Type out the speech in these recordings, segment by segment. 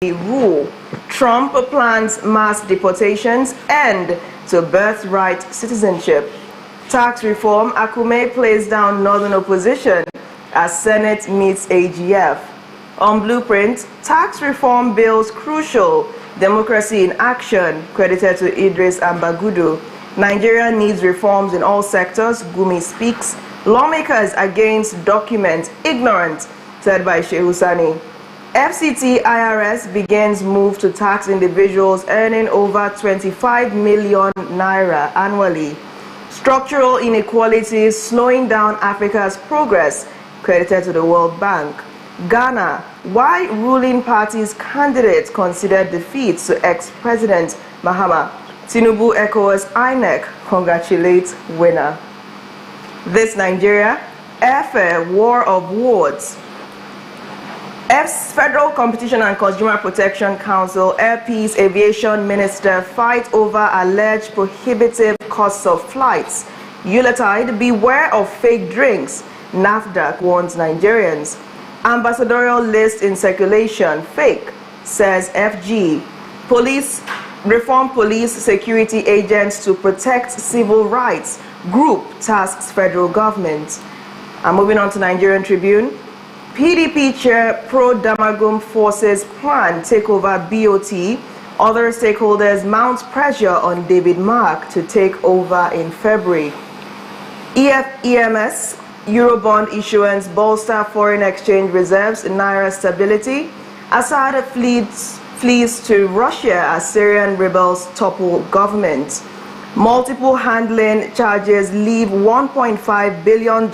rule. Trump plans mass deportations, end to birthright citizenship. Tax reform, Akume plays down northern opposition as Senate meets AGF. On Blueprint, tax reform bills crucial, democracy in action, credited to Idris Ambagudu. Nigeria needs reforms in all sectors, Gumi speaks. Lawmakers against document ignorant, said by Shehu Sani. FCT IRS begins move to tax individuals earning over 25 million naira annually. Structural inequalities slowing down Africa's progress, credited to the World Bank. Ghana, why ruling party's candidates considered defeat to ex-president Mahama. Tinubu echoes INEC, congratulates winner. This Nigeria, airfare war of words. Federal Competition and Consumer Protection Council, Airpeace Aviation Minister fight over alleged prohibitive costs of flights. Euletide, beware of fake drinks, NAFDAC warns Nigerians. Ambassadorial list in circulation, fake, says FG. Reform police security agents to protect civil rights. Group tasks federal government. And moving on to Nigerian Tribune. PDP chair pro-Damagum forces plan takeover BOT. Other stakeholders mount pressure on David Mark to take over in February. EMS, Eurobond issuance bolster foreign exchange reserves, Naira stability. Assad flees to Russia as Syrian rebels topple government. Multiple handling charges leave $1.5 billion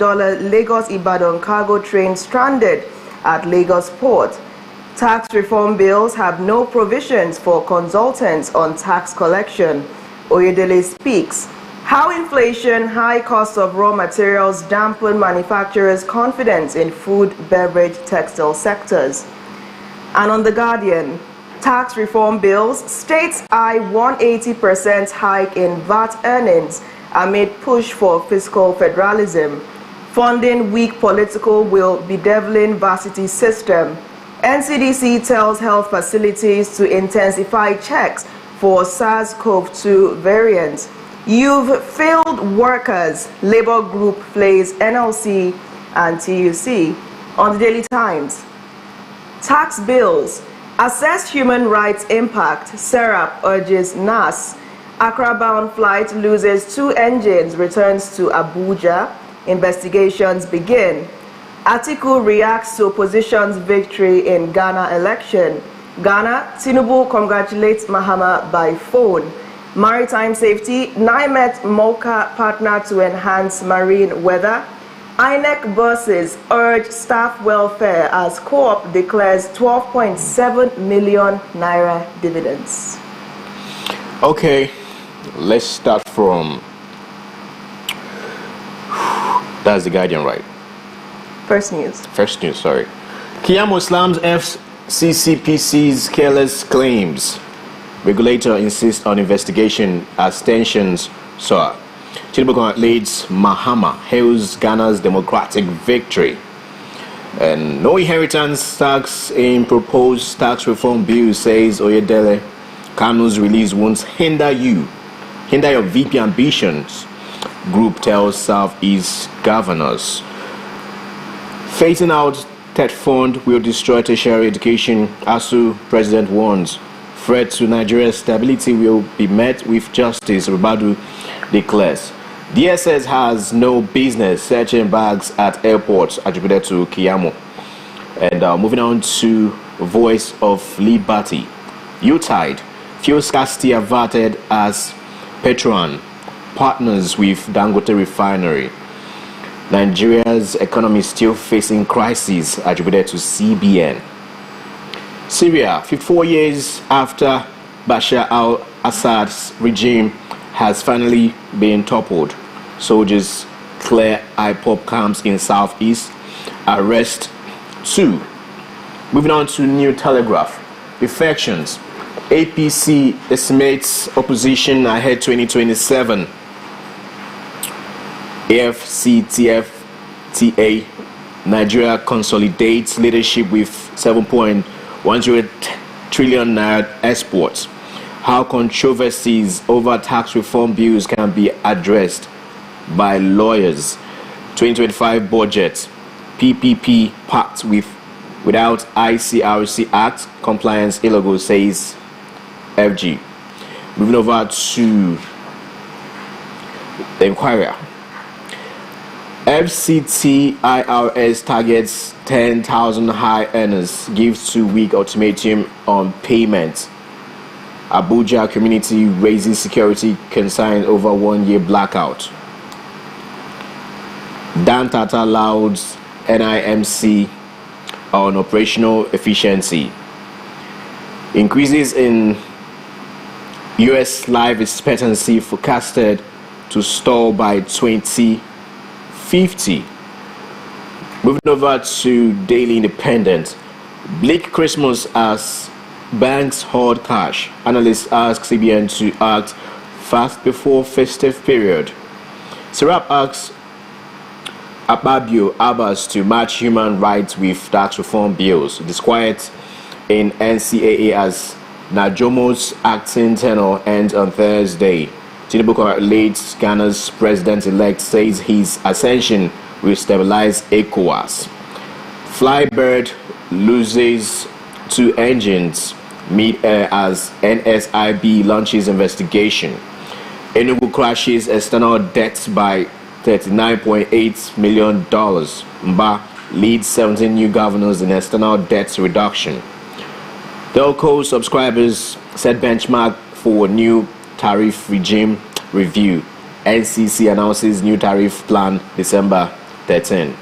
Lagos-Ibadan cargo train stranded at Lagos port. Tax reform bills have no provisions for consultants on tax collection. Oyedele speaks. How inflation, high cost of raw materials dampen manufacturers' confidence in food, beverage, textile sectors. And on The Guardian, tax reform bills, states eye 180% hike in VAT earnings amid push for fiscal federalism. Funding weak political will bedeviling varsity system. NCDC tells health facilities to intensify checks for SARS-CoV-2 variants. You've failed workers, labor group plays NLC and TUC. On the Daily Times, tax bills, assess human rights impact, Serap urges NAS. Accra-bound flight loses 2 engines, returns to Abuja. Investigations begin. Atiku reacts to opposition's victory in Ghana election. Ghana, Tinubu congratulates Mahama by phone. Maritime safety, NIMET MOCA partner to enhance marine weather. INEC bosses urge staff welfare as Co-op declares 12.7 million naira dividends. Okay, let's start from, that's The Guardian, right? First news, sorry. Kiyamo slams FCCPC's careless claims. Regulator insists on investigation as tensions soar. Tinubu leads Mahama, hails Ghana's democratic victory. And no inheritance tax in proposed tax reform bill, says Oyedele. Kanu's release won't hinder your VP ambitions, group tells Southeast governors. Phasing out TED fund will destroy tertiary education, ASU president warns. Threat to Nigeria's stability will be met with justice, Rubadu declares. DSS has no business searching bags at airports, attributed to Kiyamo. And moving on to Voice of Liberty. Utide, fuel scarcity averted as Petron partners with Dangote refinery. Nigeria's economy still facing crisis, attributed to CBN. Syria, 54 years after Bashar al-Assad's regime has finally been toppled. Soldiers clear IPOP camps in southeast. Arrest 2. Moving on to New Telegraph. Defections. APC estimates opposition ahead 2027. AFCTFTA. Nigeria consolidates leadership with 7.108 trillion naira exports. How controversies over tax reform bills can be addressed by lawyers. 2025 budget, PPP packed without ICRC Act compliance illegal, says FG. Moving over to the Inquirer. FCT IRS targets 10,000 high earners, gives 2-week ultimatum on payment. Abuja community raises security concern over 1-year blackout. Dan Tata lauds NIMC on operational efficiency. Increases in US life expectancy forecasted to stall by 2050. Moving over to Daily Independent. Bleak Christmas as banks hoard cash. Analysts ask CBN to act fast before festive period. Serap asks Ababio Abbas to match human rights with tax reform bills. Disquiet in NCAA as Najomo's acting tenure ends on Thursday. Tinubu congratulates Ghana's president-elect, says his ascension will stabilize ECOWAS. Flybird loses 2 engines mid-air as NSIB launches investigation. Enugu crashes external debt by $39.8 million. Mba leads 17 new governors in external debt reduction. Telco subscribers set benchmark for new tariff regime review. NCC announces new tariff plan December 13.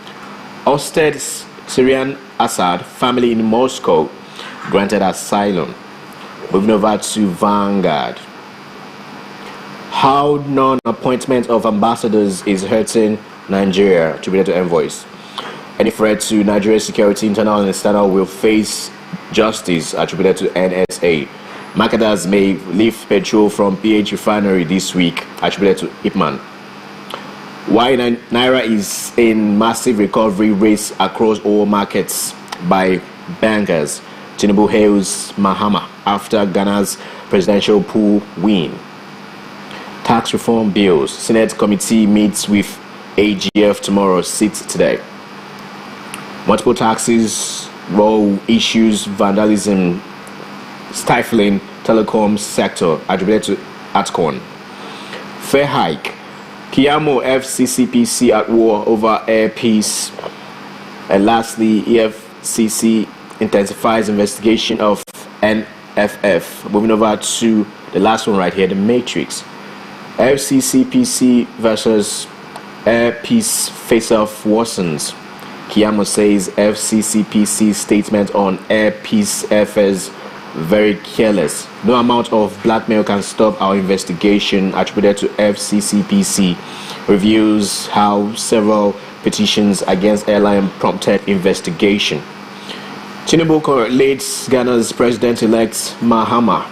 Osted's Syrian Assad family in Moscow granted asylum. Moving over to Vanguard. How non-appointment of ambassadors is hurting Nigeria, attributed to envoys. Any threat to Nigeria's security, internal and external, will face justice, attributed to NSA. Marketers may lift petrol from PH refinery this week, attributed to Ipman. Why Naira is in massive recovery race across all markets by bankers. Tinubu hails Mahama after Ghana's presidential pool win. Tax reform bills. Senate committee meets with AGF tomorrow, sits today. Multiple taxes, roll issues, vandalism, stifling telecom sector, attributed to Atcon. Fair hike. Kiamo FCCPC at war over air peace. And lastly, EFCC intensifies investigation of NFF. Moving over to the last one right here, the Matrix. FCCPC versus air peace face-off worsens. Kiamo says FCCPC statement on air peace affairs very careless. No amount of blackmail can stop our investigation, attributed to FCCPC. Reviews how several petitions against airline prompted investigation. Tinubu congratulates Ghana's president-elect Mahama,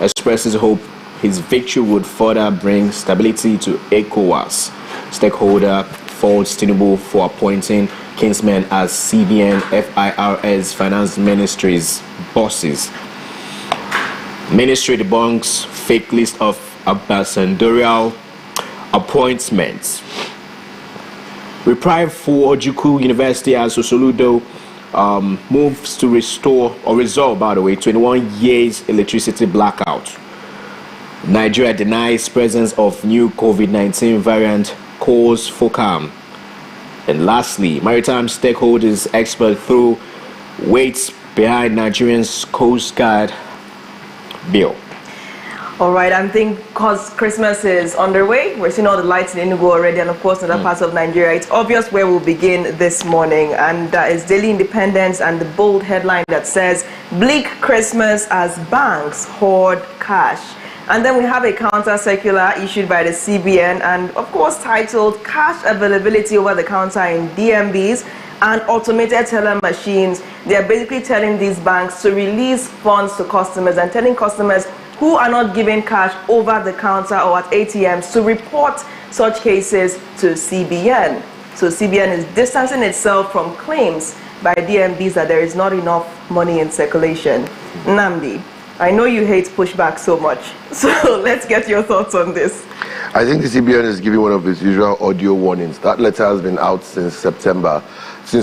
expresses hope his victory would further bring stability to ECOWAS. Stakeholder faults Tinubu for appointing kinsmen as CBN, FIRS, Finance Ministry's bosses. Ministry debunks fake list of ambassadorial appointments. Reprieve for Ojukwu University as Sosoludo moves to restore or resolve, by the way, 21 years electricity blackout. Nigeria denies presence of new COVID-19 variant, cause for calm. And lastly, maritime stakeholders expert through weights behind Nigerians Coast Guard bill. All right, I think because Christmas is underway, we're seeing all the lights in Enugu already, and of course in other parts of Nigeria. It's obvious where we'll begin this morning, and that is Daily Independence and the bold headline that says, "Bleak Christmas as banks hoard cash." And then we have a counter circular issued by the CBN and of course titled "Cash Availability Over the Counter in DMBs and Automated Teller Machines." They are basically telling these banks to release funds to customers and telling customers who are not giving cash over the counter or at ATMs to report such cases to CBN. So CBN is distancing itself from claims by DMBs that there is not enough money in circulation. Namdi, I know you hate pushback so much, so let's get your thoughts on this. I think the CBN is giving one of its usual audio warnings. That letter has been out since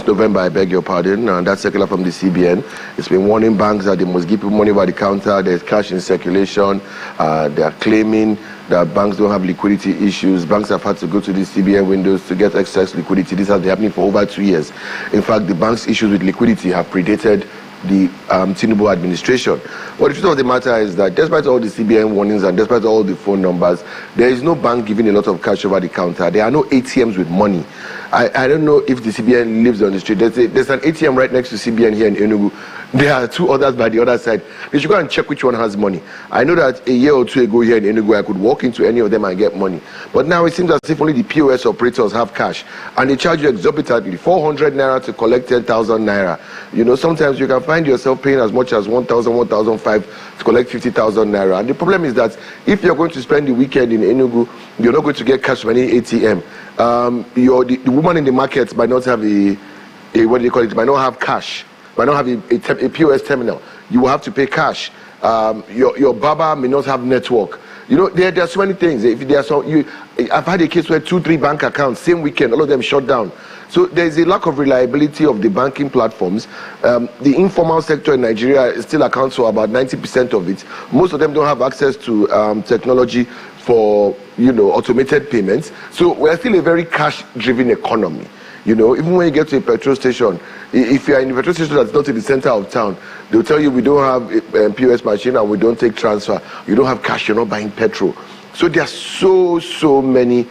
November, I beg your pardon, and that circular from the CBN. It's been warning banks that they must give people money by the counter, there's cash in circulation, they are claiming that banks don't have liquidity issues. Banks have had to go to the CBN windows to get excess liquidity. This has been happening for over 2 years. In fact, the bank's issues with liquidity have predated the Tinubu administration. But the truth of the matter is that despite all the CBN warnings and despite all the phone numbers, there is no bank giving a lot of cash over the counter. There are no ATMs with money. I don't know if the CBN lives on the street. There's an ATM right next to CBN here in Enugu. There are 2 others by the other side. They should go and check which one has money. I know that a year or 2 ago here in Enugu, I could walk into any of them and get money. But now it seems as if only the POS operators have cash. And they charge you exorbitantly, 400 naira to collect 10,000 naira. You know, sometimes you can find yourself paying as much as 1,000, 1,500 to collect 50,000 naira. And the problem is that if you're going to spend the weekend in Enugu, you're not going to get cash from any ATM. The woman in the market might not have what do you call it, might not have cash, might not have a POS terminal. You will have to pay cash. Your barber may not have network. You know, there are so many things. I've had a case where 2-3 bank accounts, same weekend, all of them shut down. So there's a lack of reliability of the banking platforms. The informal sector in Nigeria still accounts for about 90% of it. Most of them don't have access to technology for, automated payments. So we're still a very cash-driven economy. You know, even when you get to a petrol station, if you're in a petrol station that's not in the center of town, they'll tell you we don't have a POS machine and we don't take transfer. You don't have cash, you're not buying petrol. So there are so many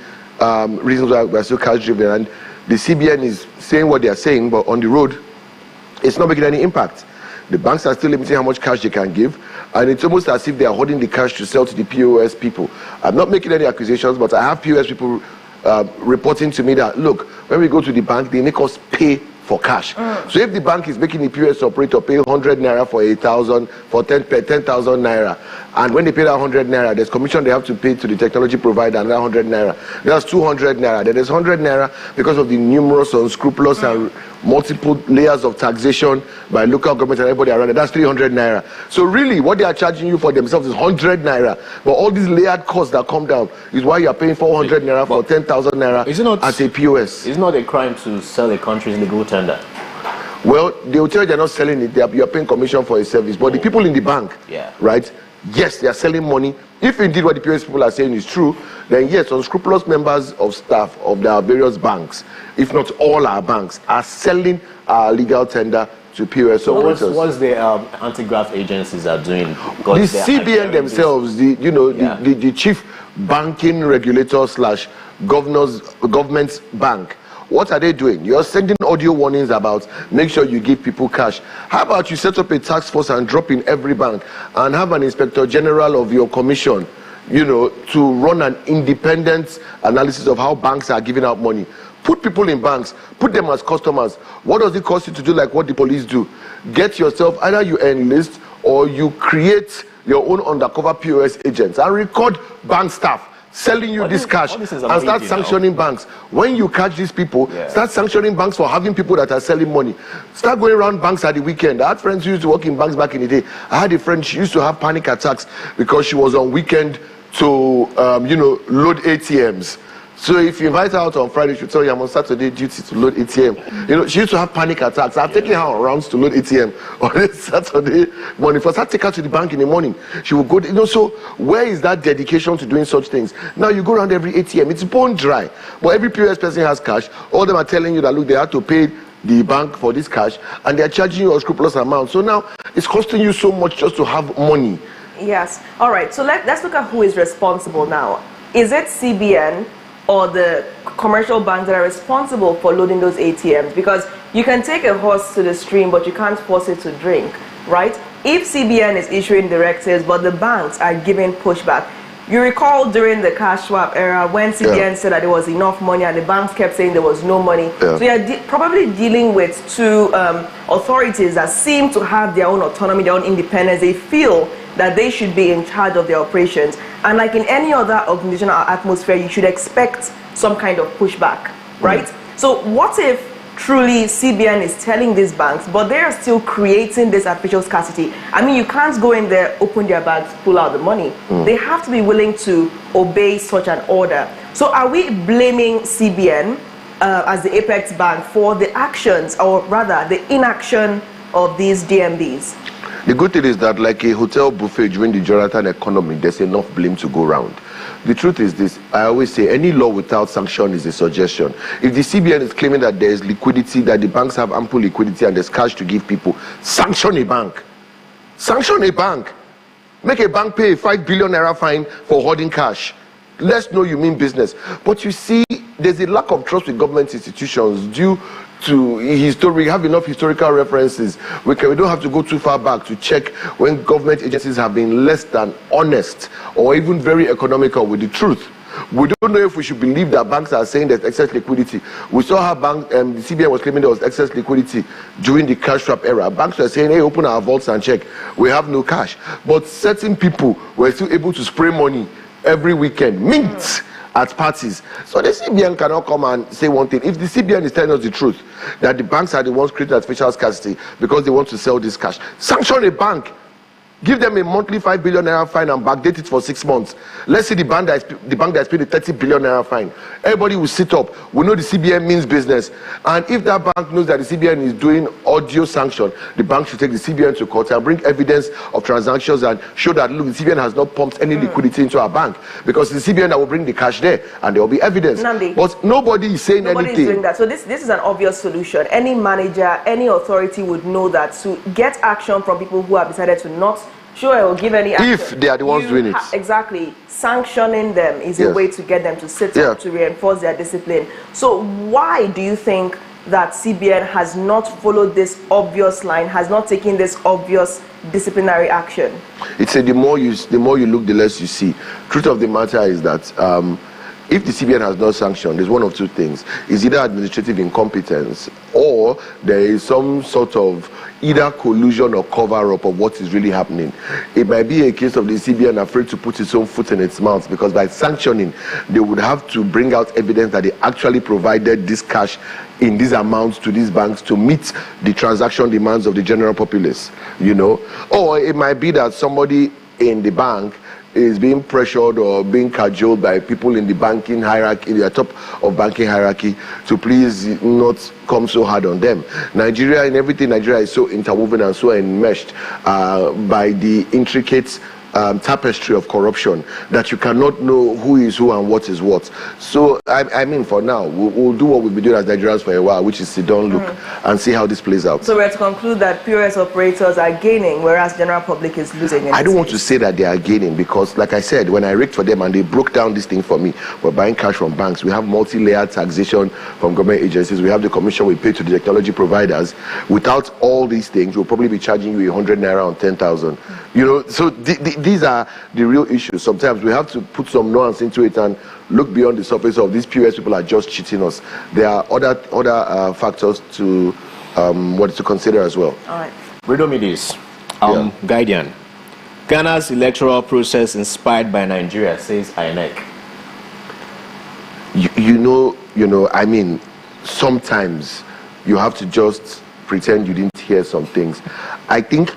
reasons why we're so cash-driven. And the CBN is saying what they are saying, but on the road, it's not making any impact. The banks are still limiting how much cash they can give, and it's almost as if they are holding the cash to sell to the POS people. I'm not making any accusations, but I have POS people reporting to me that, look, when we go to the bank, they make us pay for cash. So if the bank is making the POS operator pay 100 naira for 10,000 naira, and when they pay that 100 naira, there's commission they have to pay to the technology provider, and that 100 naira, that's 200 naira. Then there's 100 naira because of the numerous unscrupulous and multiple layers of taxation by local government and everybody around it. That's 300 naira. So really, what they are charging you for themselves is 100 naira. But all these layered costs that come down is why you are paying 400 naira for 10,000 naira at a POS. It's not a crime to sell a country's legal tender. Well, they will tell you they're not selling it. You're paying commission for a service. But the people in the bank, right? Yes, they are selling money. If indeed what the POS people are saying is true, then yes, unscrupulous members of staff of their various banks, if not all our banks, are selling our legal tender to POS operators. What's the anti-graft agencies are doing? The CBN themselves, the chief banking regulator / government's bank. What are they doing? You're sending audio warnings about make sure you give people cash. How about you set up a task force and drop in every bank and have an inspector general of your commission, to run an independent analysis of how banks are giving out money. Put people in banks, put them as customers. What does it cost you to do like what the police do? Get yourself, either you enlist or you create your own undercover POS agents and record bank staff selling you this cash and start sanctioning banks. When you catch these people, start sanctioning banks for having people that are selling money. Start going around banks at the weekend. I had friends who used to work in banks back in the day. I had a friend, she used to have panic attacks because she was on weekend to load ATMs. So if you invite her out on Friday, she'll tell you I'm on Saturday duty to load ATM. She used to have panic attacks. I've taken her on rounds to load ATM on Saturday morning. First, I take her to the bank in the morning. She will go, so where is that dedication to doing such things? Now you go around every ATM, it's bone dry. But every POS person has cash. All of them are telling you that, look, they have to pay the bank for this cash, and they're charging you a scrupulous amount. So now it's costing you so much just to have money. Yes. All right. So let's look at who is responsible now. Is it CBN or the commercial banks that are responsible for loading those ATMs? Because you can take a horse to the stream, but you can't force it to drink, right? If CBN is issuing directives, but the banks are giving pushback. You recall during the cash swap era when CBN said that there was enough money and the banks kept saying there was no money. So you're probably dealing with two authorities that seem to have their own autonomy, their own independence. They feel that they should be in charge of their operations. And like in any other organizational atmosphere, you should expect some kind of pushback, right? So what if truly CBN is telling these banks, but they are still creating this artificial scarcity. I mean, you can't go in there, open their bags, pull out the money. They have to be willing to obey such an order. So are we blaming CBN as the apex bank for the actions, or rather the inaction of these DMBs? The good thing is that, like a hotel buffet during the Jonathan economy, there's enough blame to go around. The truth is this: I always say any law without sanction is a suggestion. If the CBN is claiming that there is liquidity, that the banks have ample liquidity and there's cash to give people, sanction a bank. Sanction a bank. Make a bank pay a 5 billion naira fine for hoarding cash. Let's know you mean business. But you see, there's a lack of trust with government institutions due to history. We have enough historical references. We don't have to go too far back to check when government agencies have been less than honest or even very economical with the truth. We don't know if we should believe that banks are saying there's excess liquidity. We saw how the CBN was claiming there was excess liquidity during the cash trap era. Banks were saying, hey, open our vaults and check. We have no cash. But certain people were still able to spray money every weekend, mint at parties. So the CBN cannot come and say one thing. If the CBN is telling us the truth, that the banks are the ones creating artificial scarcity because they want to sell this cash, sanction a bank. Give them a monthly 5 billion naira fine and backdate it for 6 months. Let's see the bank that is paying the 30 billion naira fine. Everybody will sit up. We know the CBN means business. And if that bank knows that the CBN is doing audio sanction, the bank should take the CBN to court and bring evidence of transactions and show that, look, the CBN has not pumped any liquidity into our bank. Because the CBN that will bring the cash there and there will be evidence. Nandi, but nobody is saying anything. Nobody is doing that. So this is an obvious solution. Any manager, any authority would know that to get action from people who have decided to not or give any action. If they are the ones doing it. Exactly. Sanctioning them is a way to get them to sit up, to reinforce their discipline. So why do you think that CBN has not followed this obvious line, has not taken this obvious disciplinary action? It's the more you look, the less you see. Truth of the matter is that if the CBN has not sanctioned, there's one of two things. It's either administrative incompetence or there is some sort of either collusion or cover-up of what is really happening. It might be a case of the CBN afraid to put its own foot in its mouth, because by sanctioning, they would have to bring out evidence that they actually provided this cash in these amounts to these banks to meet the transaction demands of the general populace, you know. Or it might be that somebody in the bank is being pressured or being cajoled by people in the banking hierarchy, the top of banking hierarchy, to please not come so hard on them. Nigeria, in everything, Nigeria is so interwoven and so enmeshed by the intricate tapestry of corruption that you cannot know who is who and what is what. So I mean, for now, we'll do what we've been doing as Nigerians for a while, which is sit down, look and see how this plays out. So we're to conclude that POS operators are gaining, whereas general public is losing. I don't want to say that they are gaining, because like I said, when I rigged for them and they broke down this thing for me, we're buying cash from banks, we have multi-layered taxation from government agencies, we have the commission we pay to the technology providers. Without all these things, we'll probably be charging you 100 naira on 10,000. You know, so these are the real issues. Sometimes we have to put some nuance into it and look beyond the surface of these POS people are just cheating us. There are other factors to what to consider as well. All right. Redo me this. Guardian. Ghana's electoral process inspired by Nigeria, says INEC. You know, I mean, sometimes you have to just pretend you didn't hear some things. I think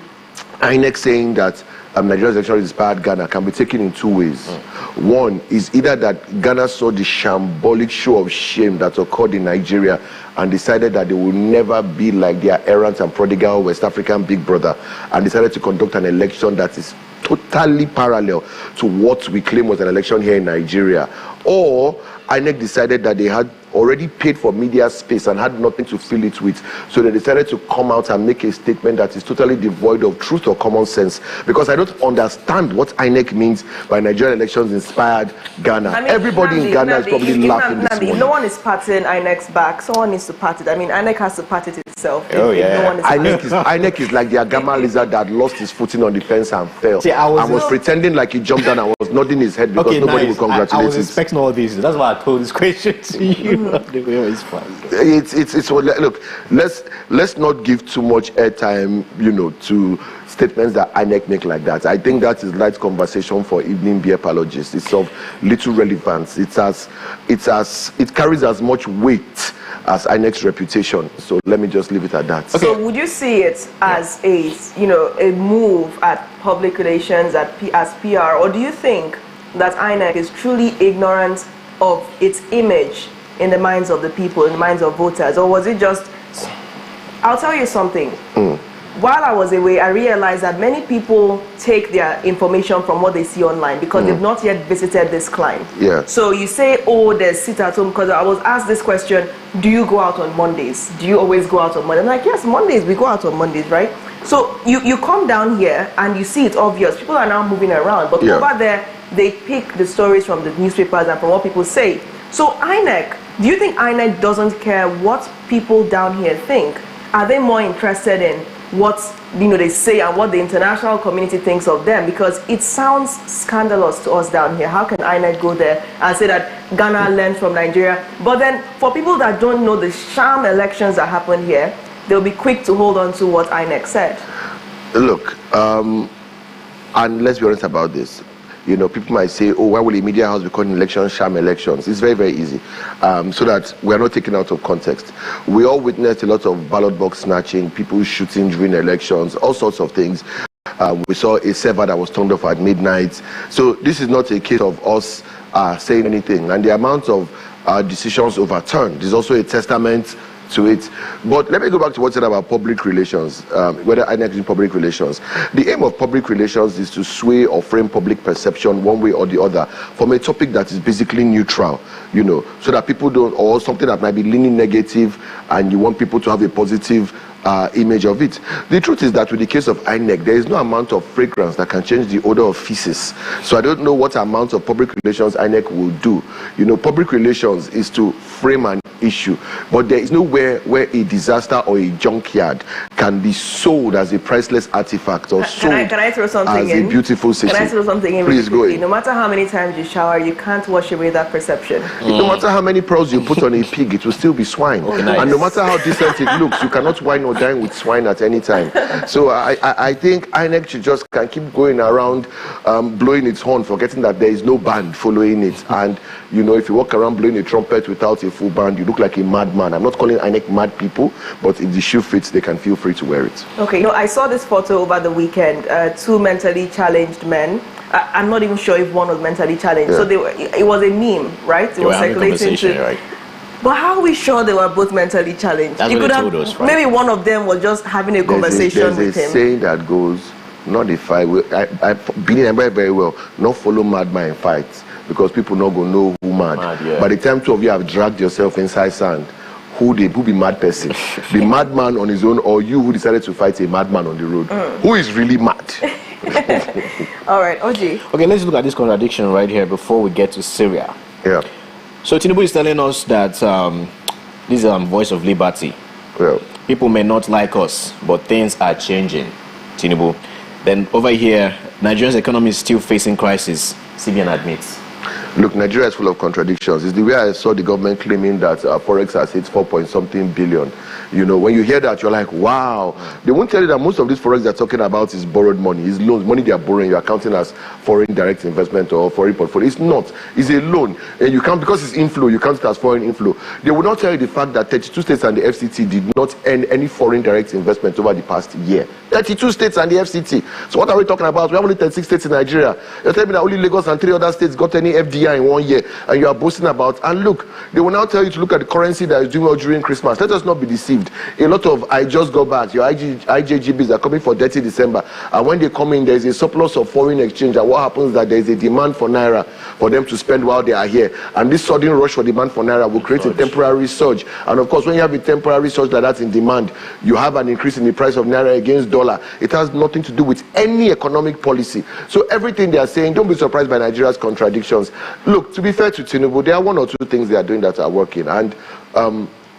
INEC saying that Nigeria's election inspired Ghana can be taken in two ways. One is either that Ghana saw the shambolic show of shame that occurred in Nigeria and decided that they will never be like their errant and prodigal West African big brother, and decided to conduct an election that is totally parallel to what we claim was an election here in Nigeria. Or INEC decided that they had already paid for media space and had nothing to fill it with, so they decided to come out and make a statement that is totally devoid of truth or common sense. Because I don't understand what INEC means by Nigerian elections inspired Ghana. I mean, Everybody in Ghana is probably laughing this morning. No one is patting INEC's back. Someone needs to pat it. I mean, INEC has to pat it itself. INEC is like the Agama lizard that lost his footing on the fence and fell. See, I was pretending like he jumped down and was nodding his head because nobody would congratulate him. I was expecting all these. That's why I told this question to you. It's fun. Look, let's not give too much airtime, you know, to statements that INEC make like that. I think that is light conversation for evening beer apologists. It's of little relevance. It carries as much weight as INEC's reputation. So let me just leave it at that. Okay. So would you see it as a move at public relations as PR, or do you think that INEC is truly ignorant of its image in the minds of the people, in the minds of voters, or was it just? I'll tell you something. While I was away, I realized that many people take their information from what they see online because they've not yet visited this client. Yeah. So you say, oh, there's sit at home, because I was asked this question, do you go out on Mondays? Do you always go out on Mondays? I'm like, yes, Mondays, we go out on Mondays, right? So you come down here and you see it's obvious. People are now moving around, but over there, they pick the stories from the newspapers and from what people say. So INEC, do you think INEC doesn't care what people down here think? Are they more interested in what they say and what the international community thinks of them? Because it sounds scandalous to us down here. How can INEC go there and say that Ghana learned from Nigeria? But then for people that don't know the sham elections that happen here, they'll be quick to hold on to what INEC said. Look, and let's be honest about this. People might say, oh, why will a media house be calling elections sham elections? It's very, very easy, so that we're not taken out of context. We all witnessed a lot of ballot box snatching, people shooting during elections, all sorts of things. We saw a server that was turned off at midnight. So this is not a case of us saying anything. And the amount of decisions overturned is also a testament to it. But let me go back to what's said about public relations, whether INEC is in public relations. The aim of public relations is to sway or frame public perception one way or the other from a topic that is basically neutral, so that people don't, or something that might be leaning negative and you want people to have a positive image of it. The truth is that with the case of INEC, there is no amount of fragrance that can change the odor of feces. So I don't know what amount of public relations INEC will do. Public relations is to frame an issue, but there is nowhere where a disaster or a junkyard can be sold as a priceless artifact or sold can I throw something as a beautiful city. Can I throw something in? Please go in. No matter how many times you shower, you can't wash away that perception. No matter how many pearls you put on a pig, it will still be swine. Nice. And no matter how decent it looks, you cannot wine or dine with swine at any time. So I think INEC should just can keep going around blowing its horn, forgetting that there is no band following it. And if you walk around blowing a trumpet without a full band, you look like a madman. I'm not calling INEC mad people, but if the shoe fits, they can feel free to wear it. Okay, I saw this photo over the weekend. Two mentally challenged men. I'm not even sure if one was mentally challenged. So it was a meme, right? It was circulating. Right? But how are we sure they were both mentally challenged? That's what they told us, right? Maybe one of them was just having a conversation with him. There's a saying that goes, not if I've been in very, very well, not follow madman in fights, because people not going to know who mad. By the time two of you have dragged yourself inside sand, who be mad person? The madman on his own, or you who decided to fight a madman on the road? Who is really mad? All right, Oji. Okay, let's look at this contradiction right here before we get to Syria. Yeah. So Tinubu is telling us that this is voice of liberty. Yeah. People may not like us, but things are changing, Tinubu. Then over here, Nigeria's economy is still facing crisis, CBN admits. Look, Nigeria is full of contradictions. It's the way I saw the government claiming that Forex has hit 4-point-something billion. When you hear that, you're like, wow. They won't tell you that most of this Forex they're talking about is borrowed money. It's loans, money they are borrowing. You're counting as foreign direct investment or foreign portfolio. It's not. It's a loan. And you count, because it's inflow, you count it as foreign inflow. They will not tell you the fact that 32 states and the FCT did not earn any foreign direct investment over the past year. 32 states and the FCT. So what are we talking about? We have only 36 states in Nigeria. You're telling me that only Lagos and 3 other states got any FDI in 1 year, and you are boasting about. And look, they will now tell you to look at the currency that is doing well during Christmas. Let us not be deceived. A lot of I just got back, your IJGBs are coming for dirty December, and when they come in, there is a surplus of foreign exchange, and what happens is that there is a demand for naira for them to spend while they are here, and this sudden rush for demand for naira will create a temporary surge. And of course, when you have a temporary surge like that in demand, you have an increase in the price of naira against dollar. It has nothing to do with any economic policy. So everything they are saying, don't be surprised by Nigeria's contradictions. Look, to be fair to Tinubu, there are 1 or 2 things they are doing that are working, and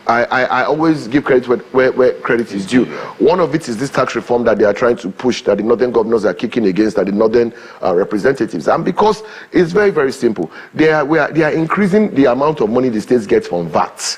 I always give credit where credit is due. One of it is this tax reform that they are trying to push, that the northern governors are kicking against, that the northern representatives. And because it's very, very simple, they are increasing the amount of money the states get from VAT.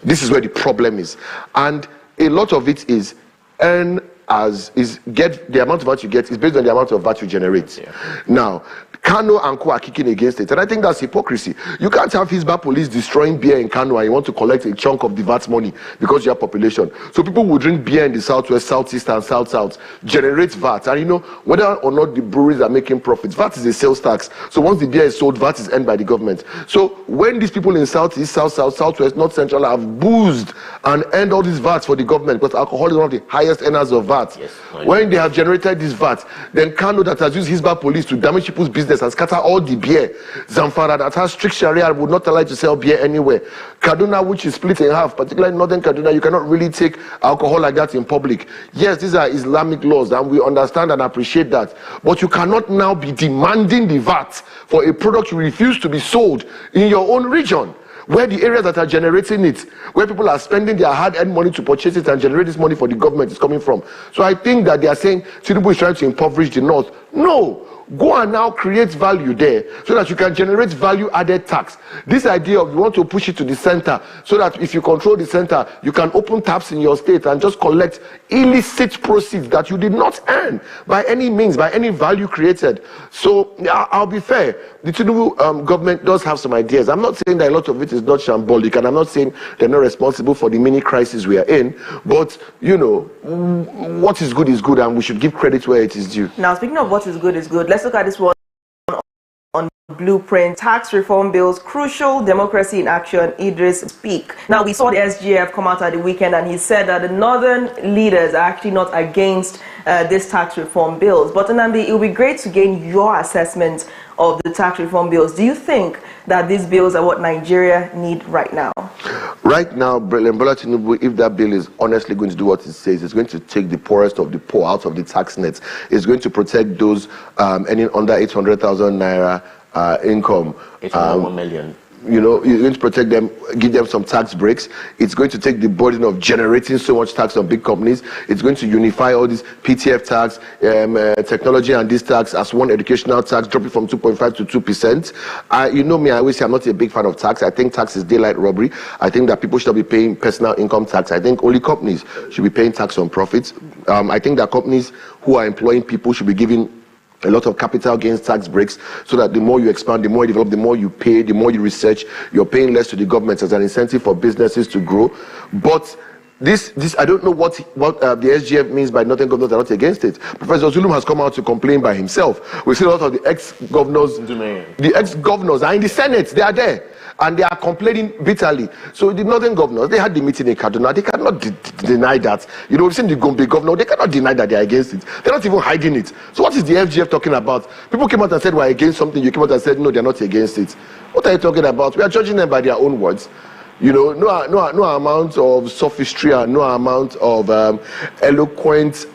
This is where the problem is. And a lot of it is earn the amount of VAT you get is based on the amount of VAT you generate. Yeah. Now, Kano and Co are kicking against it, and I think that's hypocrisy. You can't have Hisba police destroying beer in Kano and you want to collect a chunk of the VAT money because you have population. So people will drink beer in the southwest, southeast, and south, generate VAT, and whether or not the breweries are making profits, VAT is a sales tax. So once the beer is sold, VAT is earned by the government. So when these people in southeast, southwest, north central have boozed and earned all these VAT for the government, because alcohol is one of the highest earners of VAT. Yes, when they have generated this VAT, then Kano, that has used Hisba police to damage people's business and scatter all the beer, Zamfara, that has strict Sharia, would not allow you to sell beer anywhere, Kaduna, which is split in half, particularly in northern Kaduna, you cannot really take alcohol like that in public. Yes, these are Islamic laws, and we understand and appreciate that, but you cannot now be demanding the VAT for a product you refuse to be sold in your own region, where the areas that are generating it, where people are spending their hard-earned money to purchase it and generate this money for the government, is coming from. So I think that they are saying Tinubu is trying to impoverish the north. No. Go and now create value there so that you can generate value-added tax. This idea of you want to push it to the center so that if you control the center, you can open taps in your state and just collect illicit proceeds that you did not earn by any means, by any value created. So I'll be fair. The Tinubu government does have some ideas. I'm not saying that a lot of it is not shambolic, and I'm not saying they're not responsible for the mini crisis we are in, but what is good, and we should give credit where it is due. Now, speaking of what is good, let's look at this one on Blueprint. Tax reform bills crucial, democracy in action, Idris speak. Now, we saw the SGF come out at the weekend, and he said that the northern leaders are actually not against this tax reform bills. But Nnamdi, it would be great to gain your assessment of the tax reform bills. Do you think that these bills are what Nigeria need right now? Right now, Bola Tinubu, if that bill is honestly going to do what it says, it's going to take the poorest of the poor out of the tax nets. It's going to protect those earning under 800,000 naira income. 801 million. You're going to protect them, give them some tax breaks. It's going to take the burden of generating so much tax on big companies. It's going to unify all this PTF tax, technology and this tax as one educational tax, drop it from 2.5 to 2%. You know me, I always say I'm not a big fan of tax. I think tax is daylight robbery. I think that people should be paying personal income tax. I think only companies should be paying tax on profits. I think that companies who are employing people should be giving a lot of capital gains tax breaks, so that the more you expand, the more you develop, the more you pay, the more you research, you're paying less to the government as an incentive for businesses to grow. But this I don't know what the SGF means by nothing governors are not against it. Professor Zulum has come out to complain by himself. We've seen a lot of the ex-governors are in the Senate, they are there, and they are complaining bitterly. So the northern governors, they had the meeting in Kaduna, they cannot deny that. We've seen the Gombe governor, they cannot deny that they are against it. They're not even hiding it. So what is the FGF talking about? People came out and said we're against something, you came out and said no, they're not against it. What are you talking about? We are judging them by their own words. No amount of sophistry and no amount of eloquent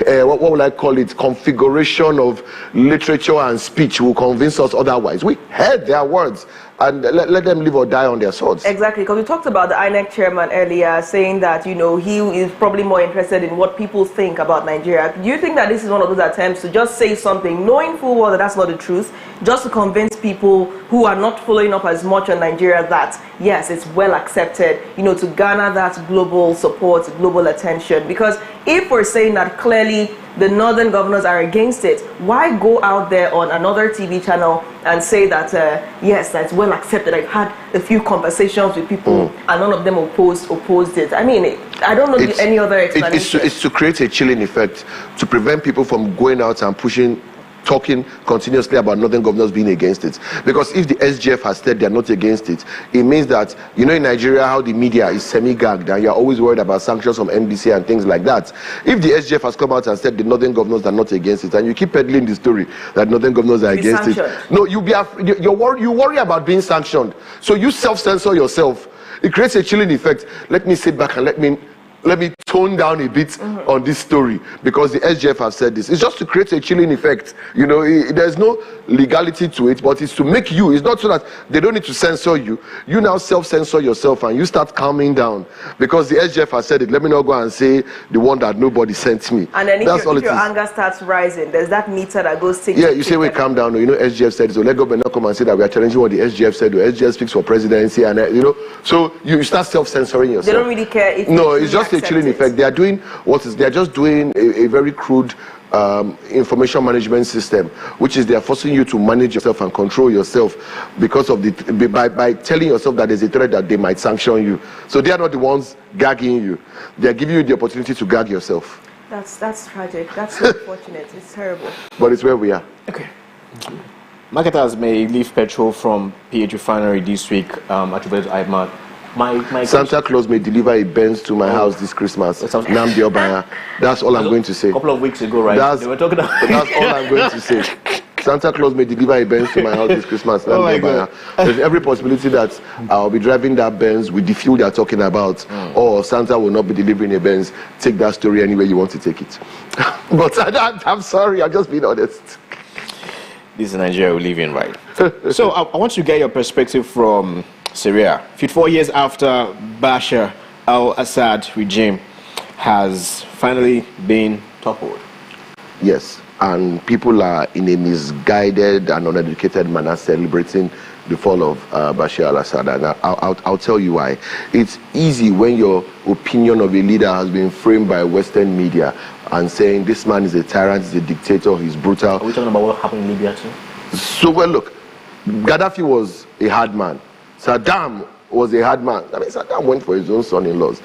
what will I call it, configuration of literature and speech will convince us otherwise. We heard their words, and let them live or die on their swords. Exactly, because we talked about the INEC chairman earlier saying that, he is probably more interested in what people think about Nigeria. Do you think that this is one of those attempts to just say something, knowing full well that that's not the truth, just to convince people who are not following up as much on Nigeria that, yes, it's well accepted, to garner that global support, global attention? Because if we're saying that clearly the northern governors are against it, why go out there on another TV channel and say that, yes, that's well accepted? I've had a few conversations with people and none of them opposed it. I mean, I don't know any other explanation. It's to create a chilling effect, to prevent people from going out and talking continuously about northern governors being against it. Because if the SGF has said they're not against it, it means that, in Nigeria, how the media is semi-gagged and you're always worried about sanctions from NBC and things like that. If the SGF has come out and said the northern governors are not against it, and you keep peddling the story that northern governors are against it, no, you worry about being sanctioned. So you self-censor yourself. It creates a chilling effect. Let me sit back and let me tone down a bit on this story, because the SGF have said this. It's just to create a chilling effect. There's no legality to it, but it's to make you, it's not so that they don't need to censor you. You now self-censor yourself and you start calming down, because the SGF has said it. Let me not go and say the one that nobody sent me. And then if your anger starts rising, there's that meter that goes tick. Yeah, you say, wait, calm down. SGF said it, so let government not come and say that we are challenging what the SGF said. The SGF speaks for presidency, and so you start self-censoring yourself. They don't really care if no, it's just a chilling effect. They are doing they are just doing a very crude information management system, which is they are forcing you to manage yourself and control yourself because of by telling yourself that there's a threat that they might sanction you. So they are not the ones gagging you. They are giving you the opportunity to gag yourself. That's tragic. That's so unfortunate. It's terrible. But it's where we are. Okay. Marketers may leave petrol from PH refinery this week attributed to IMAD. Santa Claus may deliver a Benz to my house this Christmas. Namdi Obaya. That's all I'm going to say. A couple of weeks ago, right? They were talking about that's all I'm going to say. Santa Claus may deliver a Benz to my house this Christmas. Namdi Obaya. There's every possibility that I'll be driving that Benz with the fuel they're talking about, or Santa will not be delivering a Benz. Take that story any way you want to take it. But I'm sorry, I'm just being honest. This is Nigeria we live in, right? So I want to get your perspective from Syria. 54 years after Bashar al-Assad regime has finally been toppled. Yes, and people are in a misguided and uneducated manner celebrating the fall of Bashar al-Assad, and I'll tell you why. It's easy when your opinion of a leader has been framed by Western media and saying this man is a tyrant, he's a dictator, he's brutal. Are we talking about what happened in Libya too? So, well, look, Gaddafi was a hard man. Saddam was a hard man. I mean, Saddam went for his own son-in-laws.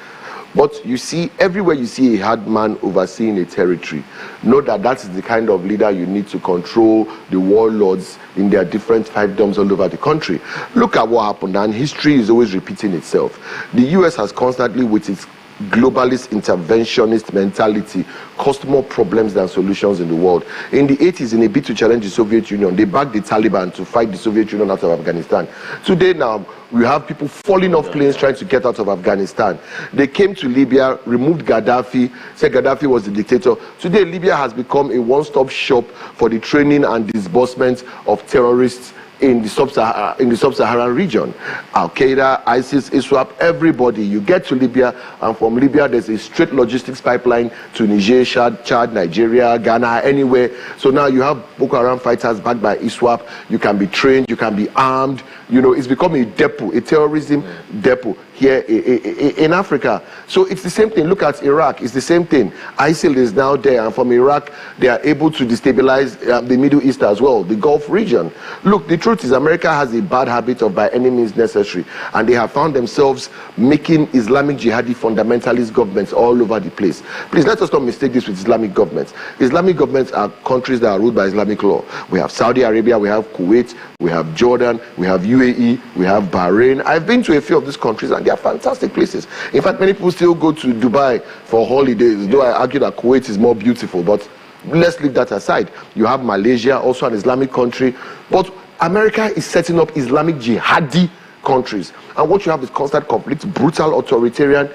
But you see, everywhere you see a hard man overseeing a territory, know that that is the kind of leader you need to control the warlords in their different fiefdoms all over the country. Look at what happened, and history is always repeating itself. The US has constantly, with its globalist interventionist mentality, caused more problems than solutions in the world. In the 80s, in a bid to challenge the Soviet Union, they backed the Taliban to fight the Soviet Union out of Afghanistan. Today now, we have people falling off planes trying to get out of Afghanistan. They came to Libya, removed Gaddafi, said Gaddafi was the dictator. Today, Libya has become a one-stop shop for the training and disbursement of terrorists in the sub-Saharan region. Al-Qaeda, ISIS, ISWAP, everybody. You get to Libya, and from Libya there's a straight logistics pipeline to Niger, Chad, Nigeria, Ghana, anywhere. So now you have Boko Haram fighters backed by ISWAP. You can be trained, you can be armed. You know, it's become a depot, a terrorism depot here in Africa. So it's the same thing. Look at Iraq, it's the same thing. ISIL is now there, and from Iraq they are able to destabilize the Middle East as well, the Gulf region. Look, the truth is America has a bad habit of by any means necessary, and they have found themselves making Islamic jihadi fundamentalist governments all over the place. Please, let us not mistake this with Islamic governments. Islamic governments are countries that are ruled by Islamic law. We have Saudi Arabia, we have Kuwait, we have Jordan, we have UAE, we have Bahrain. I've been to a few of these countries, and they are fantastic places. In fact, many people still go to Dubai for holidays, though I argue that Kuwait is more beautiful, but let's leave that aside. You have Malaysia, also an Islamic country, but America is setting up Islamic jihadi countries, and what you have is constant conflict, brutal authoritarian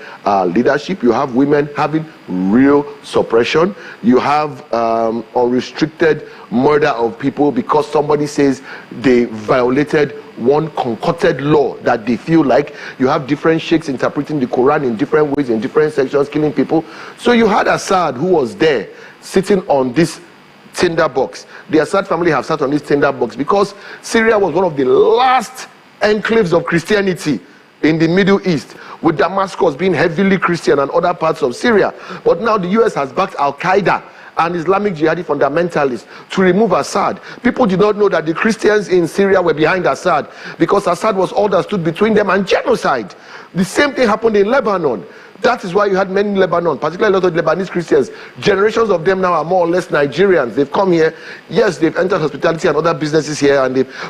leadership. You have women having real suppression. You have unrestricted murder of people because somebody says they violated one concocted law that they feel like. You have different sheikhs interpreting the Quran in different ways, in different sections, killing people. So you had Assad, who was there sitting on this tinder box. The Assad family have sat on this tinder box because Syria was one of the last enclaves of Christianity in the Middle East, with Damascus being heavily Christian and other parts of Syria. But now the US has backed Al-Qaeda and Islamic jihadi fundamentalists to remove Assad. People did not know that the Christians in Syria were behind Assad, because Assad was all that stood between them and genocide. The same thing happened in Lebanon. That is why you had many in Lebanon, particularly a lot of Lebanese Christians. Generations of them now are more or less Nigerians. They've come here. Yes, they've entered hospitality and other businesses here,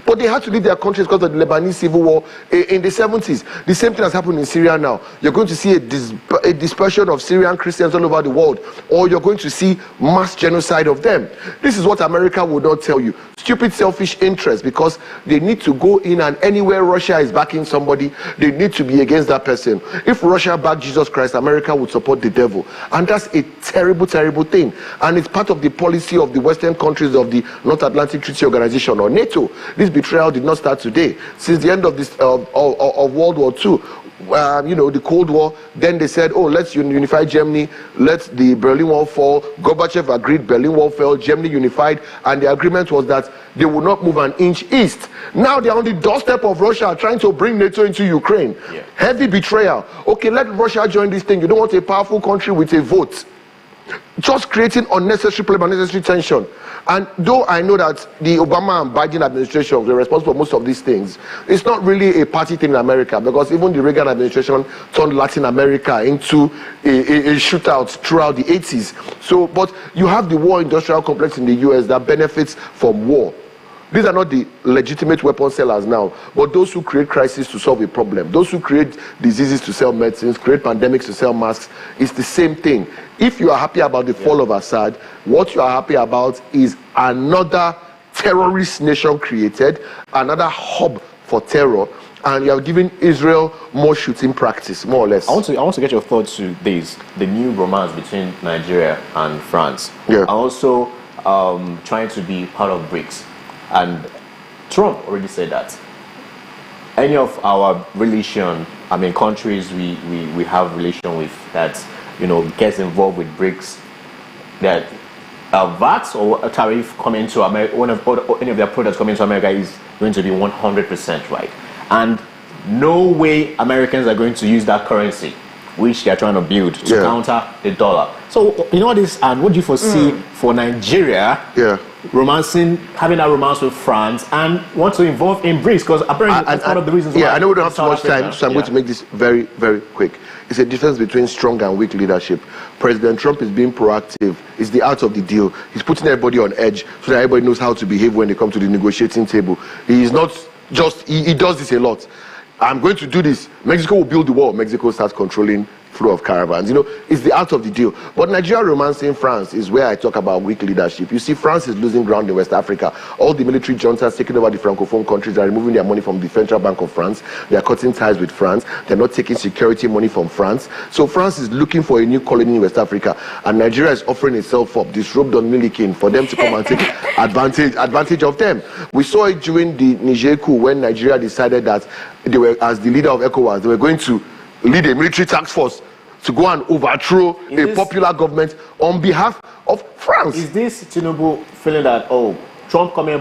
but they had to leave their countries because of the Lebanese civil war in the 70s. The same thing has happened in Syria now. You're going to see a dispersion of Syrian Christians all over the world, or you're going to see mass genocide of them. This is what America would not tell you. Stupid, selfish interests, because they need to go in, and anywhere Russia is backing somebody, they need to be against that person. If Russia backed Jesus Christ, America would support the devil, and that's a terrible, terrible thing. And it's part of the policy of the Western countries of the North Atlantic Treaty Organization, or NATO. This betrayal did not start today. Since the end of this of World War II, the Cold War. Then they said, oh, let's unify Germany. Let the Berlin Wall fall. Gorbachev agreed, Berlin Wall fell, Germany unified, and the agreement was that they would not move an inch east. Now they're on the doorstep of Russia trying to bring NATO into Ukraine. Yeah. Heavy betrayal. Okay, let Russia join this thing. You don't want a powerful country with a vote. Just creating unnecessary problem, unnecessary tension. And though I know that the Obama and Biden administration were responsible for most of these things, it's not really a party thing in America, because even the Reagan administration turned Latin America into a shootout throughout the 80s. So, but you have the war industrial complex in the US that benefits from war. These are not the legitimate weapon sellers now, but those who create crises to solve a problem. Those who create diseases to sell medicines, create pandemics to sell masks. It's the same thing. If you are happy about the fall of Assad, what you are happy about is another terrorist nation created, another hub for terror, and you are giving Israel more shooting practice, more or less. I want to get your thoughts to this, the new romance between Nigeria and France. Yeah. And also trying to be part of BRICS. And Trump already said that any of our countries we have relation with that, gets involved with BRICS, that VAT or a tariff coming to America, any of their products coming to America is going to be 100% right. And no way Americans are going to use that currency, which they are trying to build to counter the dollar. So, this, and what do you foresee for Nigeria? Yeah. Having that romance with France and want to involve in BRICS, because apparently that's one of the reasons why. Yeah, I know we don't have too much time, so I'm going to make this very, very quick. It's a difference between strong and weak leadership. President Trump is being proactive. It's the art of the deal. He's putting everybody on edge so that everybody knows how to behave when they come to the negotiating table. He is not just, he does this a lot. I'm going to do this. Mexico will build the wall. Mexico starts controlling flow of caravans. It's the art of the deal. But Nigeria romancing France is where I talk about weak leadership. You see, France is losing ground in West Africa. All the military juntas taking over the Francophone countries are removing their money from the Central Bank of France. They are cutting ties with France. They're not taking security money from France. So France is looking for a new colony in West Africa. And Nigeria is offering itself up, disrobed on Millikin, for them to come and take advantage of them. We saw it during the Niger coup when Nigeria decided that they were, as the leader of ECOWAS, they were going to lead a military task force to go and overthrow popular government on behalf of France. Is this Tinubu feeling that, Trump coming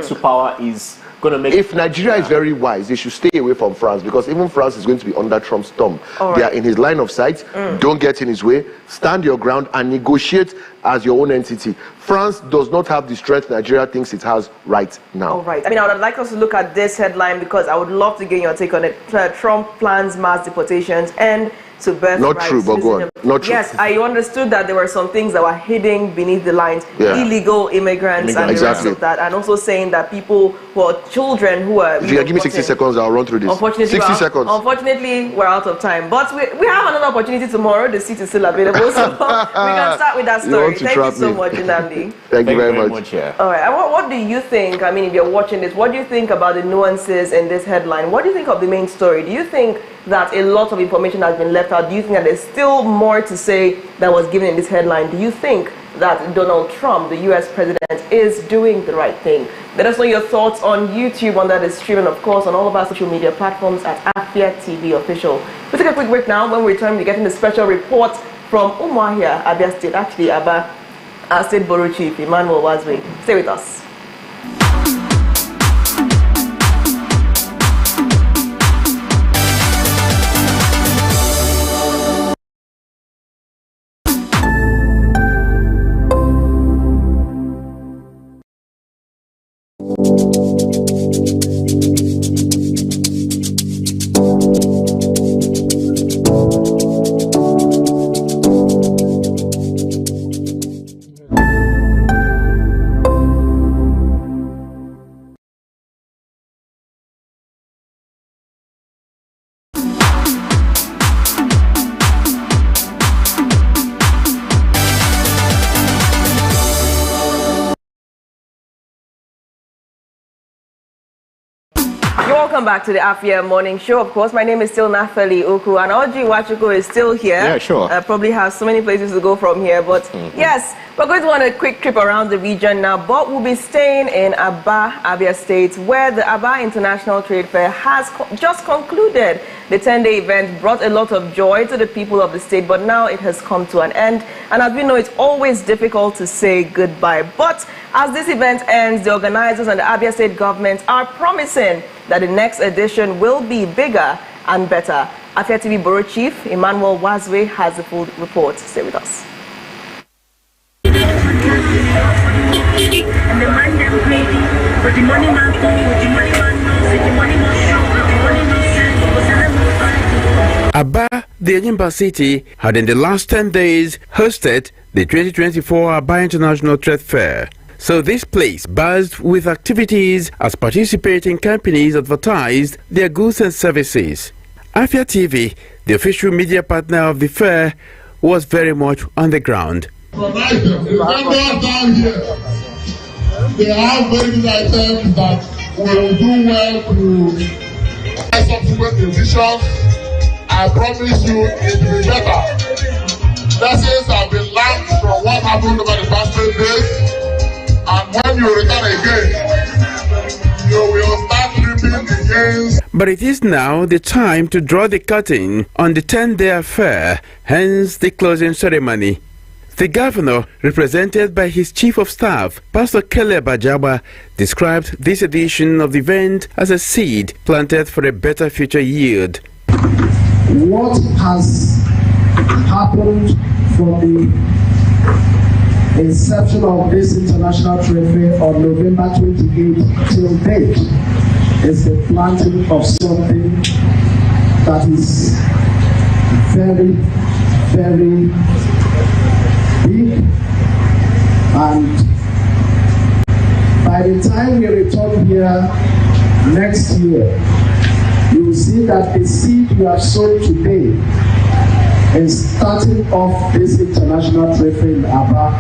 to power is going to make... If Nigeria is very wise, they should stay away from France, because even France is going to be under Trump's thumb. They are in his line of sight. Don't get in his way. Stand your ground and negotiate as your own entity. France does not have the strength Nigeria thinks it has right now. All right. I would like us to look at this headline, because I would love to get your take on it. Trump plans mass deportations and to birth not rights. True, but go on. Not true. Yes, I understood that there were some things that were hidden beneath the lines. Illegal immigrants and the rest of that. And also saying that people who are children who are... If you give me 60 seconds, I'll run through this. Unfortunately, 60 seconds. Unfortunately, we're out of time. But we have another opportunity tomorrow. The seat is still available. So we can start with that story. Thank you so much, Nnamdi. Thank you very much. All right. And what do you think? If you're watching this, what do you think about the nuances in this headline? What do you think of the main story? Do you think that a lot of information has been left out? Do you think that there's still more to say that was given in this headline? Do you think that Donald Trump, the US president, is doing the right thing? Let us know your thoughts on YouTube under the stream, and of course on all of our social media platforms at Afia TV Official. We'll take a quick break now. When we return, we're getting the special report from Umuahia, Abia State, actually Aba, our State Borough Chief, Emmanuel Wazwe. Stay with us. Welcome back to the Afia Morning Show. Of course, my name is still Nathali Oku, and Oji Wachuko is still here. Yeah, sure. Probably has so many places to go from here, but yes, we're going to want a quick trip around the region now, but we'll be staying in Aba, Abia State, where the Aba International Trade Fair has just concluded. The 10-day event brought a lot of joy to the people of the state, but now it has come to an end. And as we know, it's always difficult to say goodbye. But as this event ends, the organizers and the Abia State government are promising that the next edition will be bigger and better. Afia TV Bureau Chief Emmanuel Wazwe has the full report. Stay with us. Aba, the Enyimba city, had in the last 10 days hosted the 2024 Aba International Trade Fair. So this place buzzed with activities as participating companies advertised their goods and services. Afia TV, the official media partner of the fair, was very much on the ground. Provide them. The vendors down here, they have very good items that will do well to subsequent editions. I promise you it will be better. Lessons have been learned from what happened over the past 10 days, and when you return again, you will start reaping the gains. But it is now the time to draw the curtain on the 10-day affair, hence the closing ceremony. The governor, represented by his chief of staff, Pastor Caleb Ajaba, described this edition of the event as a seed planted for a better future yield. What has happened from the inception of this international trade fair on November 28 till date is the planting of something that is very, very big, and by the time we return here next year, you will see that the seed you have sown today is starting off this international trade fair in Aba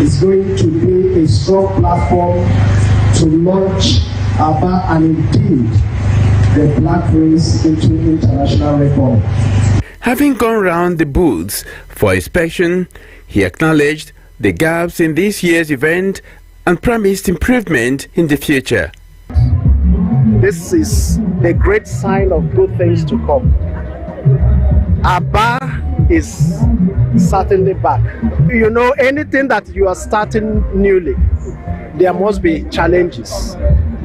is going to be a strong platform to launch Aba and indeed the black race into international reform. Having gone round the booths for inspection, he acknowledged the gaps in this year's event and promised improvement in the future. This is a great sign of good things to come. Aba is certainly back. You know, anything that you are starting newly, there must be challenges.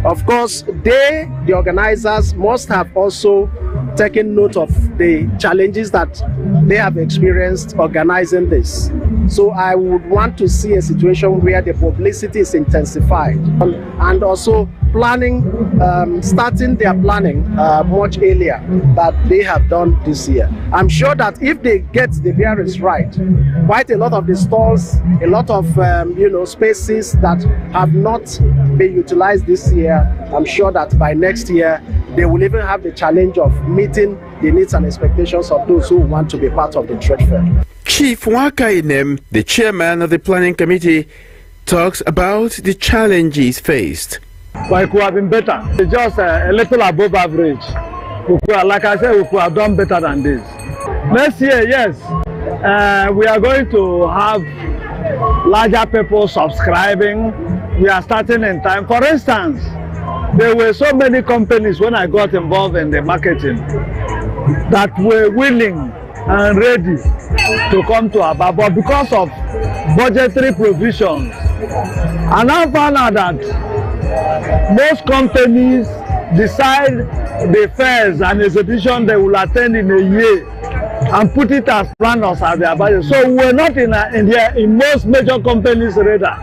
Of course, the organizers must have also taken note of the challenges that they have experienced organizing this. So I would want to see a situation where the publicity is intensified and also planning, starting their planning much earlier that they have done this year. I'm sure that if they get the bearings right, quite a lot of the stalls, a lot of spaces that have not been utilized this year, I'm sure that by next year they will even have the challenge of meeting the needs and expectations of those who want to be part of the trade fair. Chief Wakainem, the chairman of the planning committee, talks about the challenges faced. Well, it could have been better. It's just a little above average. Like I said, we could have done better than this. Next year, yes, we are going to have larger people subscribing. We are starting in time. For instance, there were so many companies when I got involved in the marketing that were willing and ready to come to Aba, but because of budgetary provisions, and I found out that most companies decide the fairs and exhibition they will attend in a year and put it as planners at their budget. So we're not in most major companies' radar.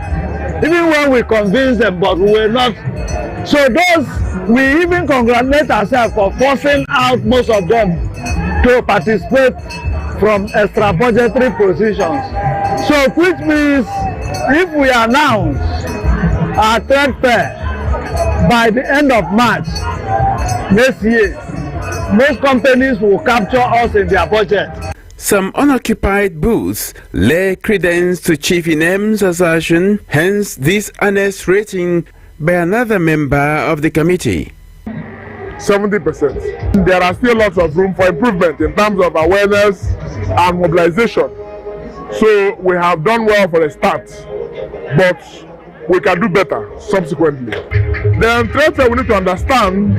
Even when we convince them, but we're not. So we even congratulate ourselves for forcing out most of them to participate from extra budgetary positions. So which means if we announce our trade fair by the end of March next year, most companies will capture us in their budget. Some unoccupied booths lay credence to Chief Inem's assertion, hence this honest rating by another member of the committee. 70%. There are still lots of room for improvement in terms of awareness and mobilization. So we have done well for a start, but we can do better subsequently. Then trade fair, we need to understand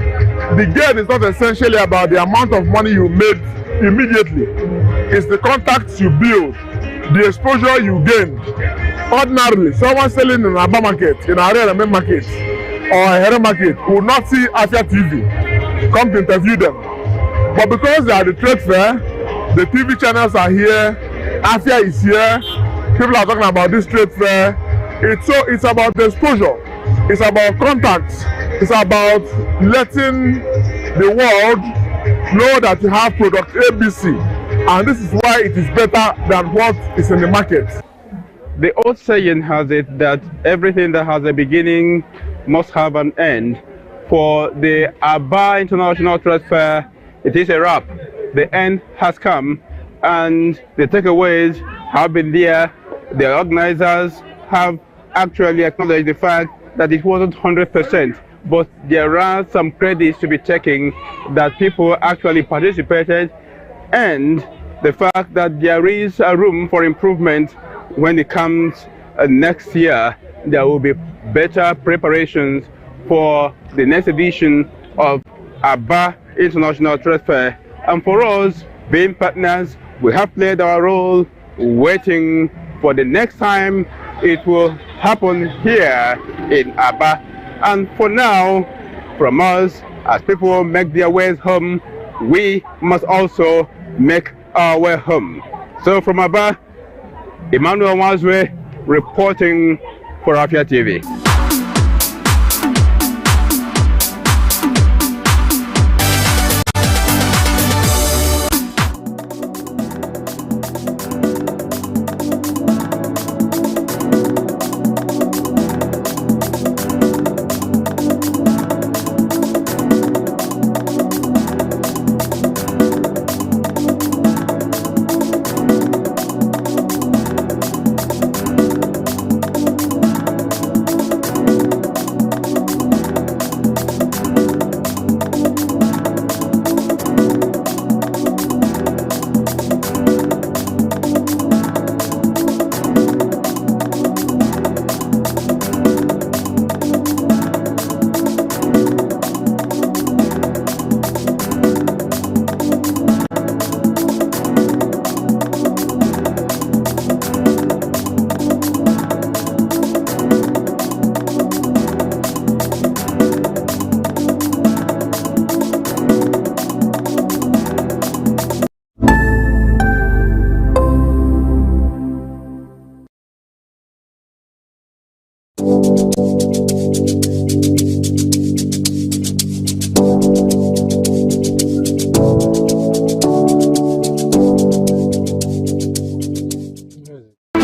the gain is not essentially about the amount of money you made immediately. It's the contacts you build, the exposure you gain. Ordinarily, someone selling in an Aba market, in a Arena market, or a Hera market will not see Afia TV come to interview them. But because they are the trade fair, the TV channels are here, Afia is here, people are talking about this trade fair. It's about the exposure, it's about contacts, it's about letting the world know that you have product ABC, and this is why it is better than what is in the market. The old saying has it that everything that has a beginning must have an end. For the Aba International Trade Fair, it is a wrap. The end has come, and the takeaways have been there. The organizers have actually acknowledged the fact that it wasn't 100%, but there are some credits to be taken that people actually participated, and the fact that there is a room for improvement when it comes next year. There will be better preparations for the next edition of Aba International Trade Fair. And for us, being partners, we have played our role waiting for the next time it will happen here in Aba. And for now, from us, as people make their ways home, we must also make our way home. So from Aba, Emmanuel Wazwe reporting for Afia TV.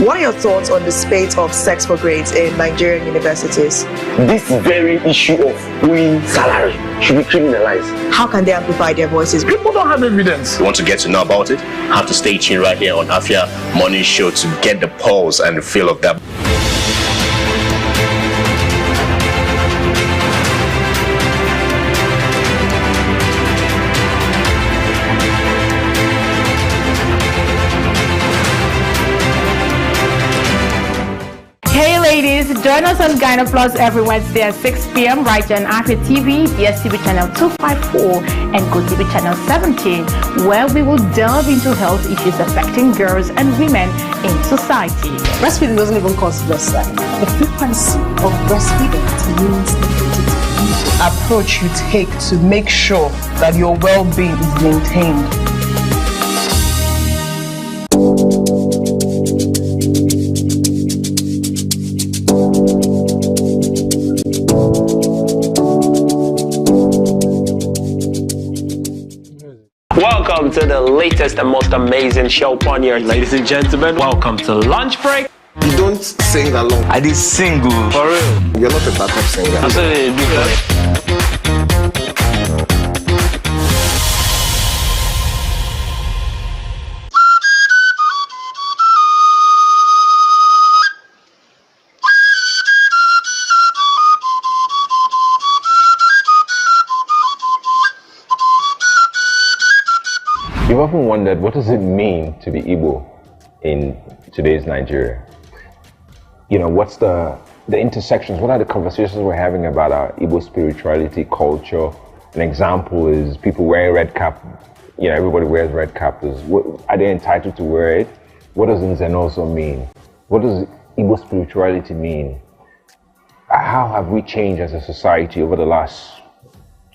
What are your thoughts on the spate of sex for grades in Nigerian universities? This very issue of owing salary should be criminalized. How can they amplify their voices? People don't have evidence. You want to get to know about it? Have to stay tuned right here on Afia Morning Show to get the pulse and the feel of that. Join us on Gyno Plus every Wednesday at 6 p.m. right here on Afia TV, DSTV channel 254 and GoTV channel 17, where we will delve into health issues affecting girls and women in society. Breastfeeding doesn't even cause breastfeeding. The frequency of breastfeeding determines the approach you take to make sure that your well-being is maintained. Welcome to the latest and most amazing show on here. Ladies and gentlemen, welcome to Lunch Break. You don't sing along. I did single. For real. You're not a backup singer. I'm saying You've often wondered, what does it mean to be Igbo in today's Nigeria? You know, what's the intersections? What are the conversations we're having about our Igbo spirituality, culture, An example is people wearing red cap. You know, everybody wears red cap. Are they entitled to wear it? What does Nzen also mean? What does Igbo spirituality mean? How have we changed as a society over the last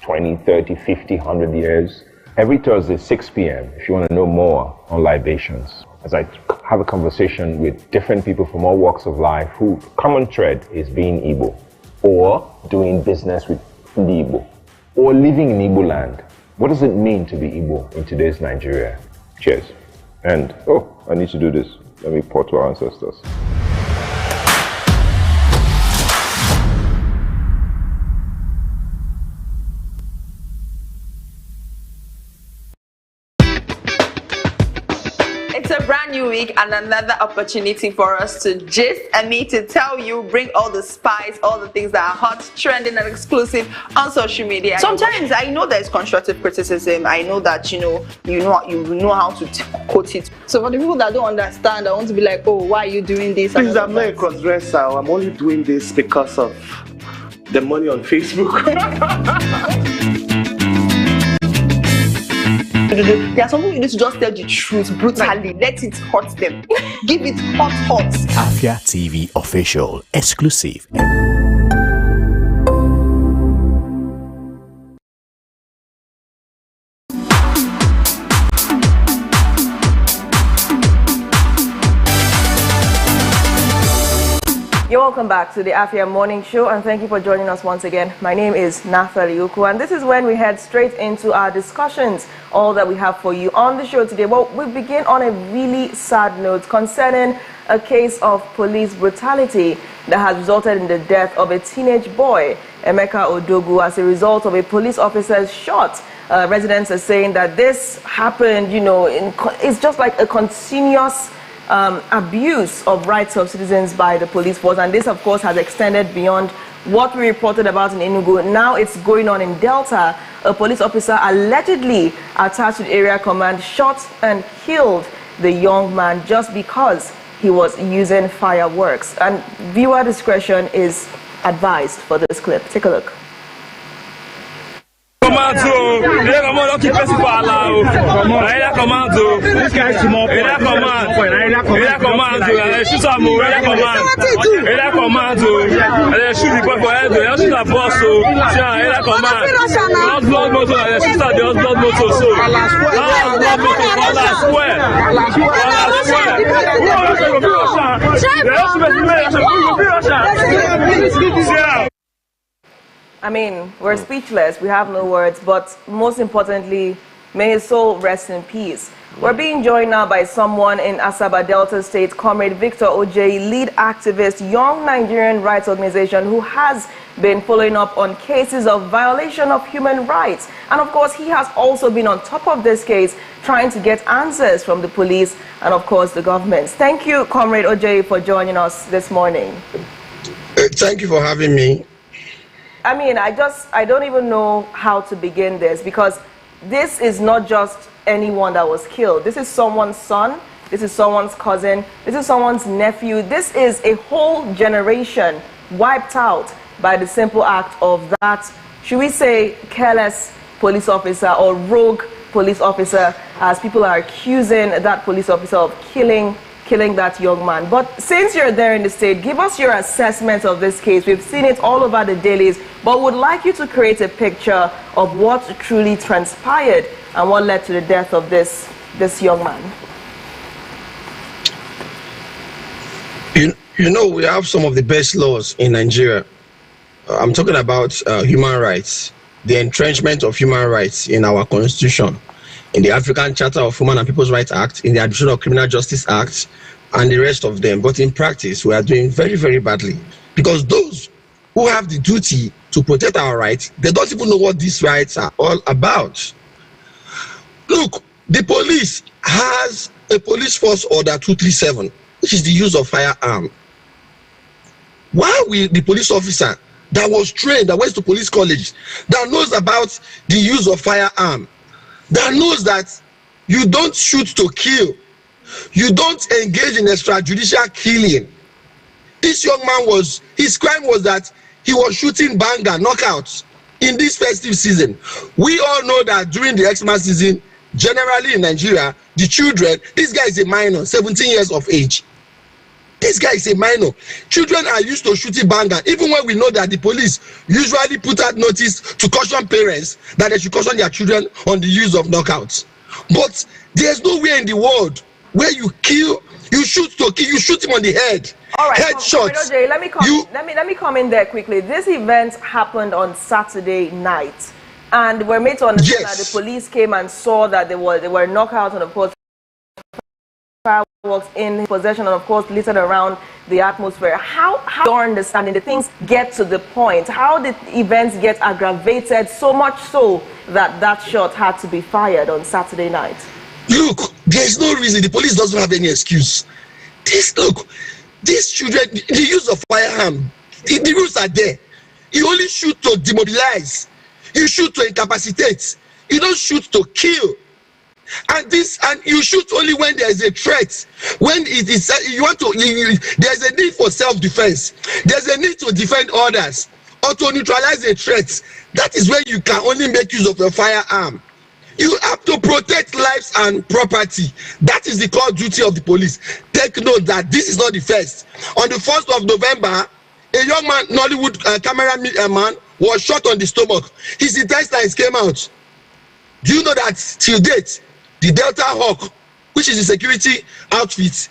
20, 30, 50, 100 years? Every Thursday, 6 p.m., if you want to know more on libations, as I have a conversation with different people from all walks of life who common thread is being Igbo, or doing business with the Igbo, or living in Igbo land. What does it mean to be Igbo in today's Nigeria? Cheers. And, I need to do this. Let me pour to our ancestors. It's a brand new week and another opportunity for us to gist and me to tell you, bring all the spice, all the things that are hot, trending and exclusive on social media. Sometimes I know there's constructive criticism. I know that you know how to quote it. So for the people that don't understand, I want to be like, oh, why are you doing this? Please, I'm not a cross-dresser. I'm only doing this because of the money on Facebook. There are some people you need to just tell the truth brutally. Let it hurt them. Give it hot. Afia TV official exclusive. You're welcome back to the Afia Morning Show, and thank you for joining us once again. My name is Nathali Uku, and this is when we head straight into our discussions, all that we have for you on the show today. Well, we begin on a really sad note concerning a case of police brutality that has resulted in the death of a teenage boy, Emeka Odogu, as a result of a police officer's shot. Residents are saying that this happened, it's just like a continuous abuse of rights of citizens by the police force, and this of course has extended beyond what we reported about in Enugu. Now it's going on in Delta. A police officer allegedly attached to the area command shot and killed the young man just because he was using fireworks, and viewer discretion is advised for this clip. Take a look. This guy's small boy. Shoot some more. Shoot the boy for head. Shoot the boss. Blood motor. Shoot the blood motor. So. I mean, we're speechless. We have no words, but most importantly, may his soul rest in peace. We're being joined now by someone in Asaba Delta State, Comrade Victor Ojei, lead activist, Young Nigerian Rights Organization, who has been following up on cases of violation of human rights. And of course, he has also been on top of this case, trying to get answers from the police and of course the government. Thank you, Comrade Ojei, for joining us this morning. Thank you for having me. I mean, I don't even know how to begin this, because this is not just anyone that was killed. This is someone's son, this is someone's cousin, this is someone's nephew. This is a whole generation wiped out by the simple act of that, should we say, careless police officer or rogue police officer, as people are accusing that police officer of killing that young man. But since you're there in the state, give us your assessment of this case. We've seen it all over the dailies, but would like you to create a picture of what truly transpired and what led to the death of this young man. You know, we have some of the best laws in Nigeria. I'm talking about human rights, the entrenchment of human rights in our constitution, in the African Charter of Human and People's Rights Act, in the Administration of Criminal Justice Act, and the rest of them. But in practice, we are doing very, very badly, because those who have the duty to protect our rights, they don't even know what these rights are all about. Look, the police has a Police Force Order 237, which is the use of firearm. Why will the police officer that was trained, that went to police college, that knows about the use of firearm, that knows that you don't shoot to kill, you don't engage in extrajudicial killing. This young man his crime was that he was shooting banger, knockouts. in this festive season. We all know that during the Xmas season, generally in Nigeria, the children, this guy is a minor, 17 years of age. This guy is a minor. Children are used to shooting banger, even when we know that the police usually put out notice to caution parents that they should caution their children on the use of knockouts. But there's nowhere in the world where you kill, you shoot to kill, you shoot him on the head. All right, headshots. Let me come in there quickly. This event happened on Saturday night, and we're made to understand that the police came and saw that there were knockouts and of course fireworks in possession and of course littered around the atmosphere. How your understanding the things get to the point? How did events get aggravated so much so that that shot had to be fired on Saturday night? Look, there's no reason. The police doesn't have any excuse. These children, the use of firearm, the rules are there. You only shoot to demobilize. You shoot to incapacitate. You don't shoot to kill. And you shoot only when there is a threat. When it is there's a need for self-defense. There's a need to defend others or to neutralize a threat. That is when you can only make use of your firearm. You have to protect lives and property. That is the core duty of the police. Take note that this is not the first. On the 1st of November, a young man, Nollywood cameraman, was shot on the stomach. His intestines came out. Do you know that till date, the Delta Hawk, which is the security outfit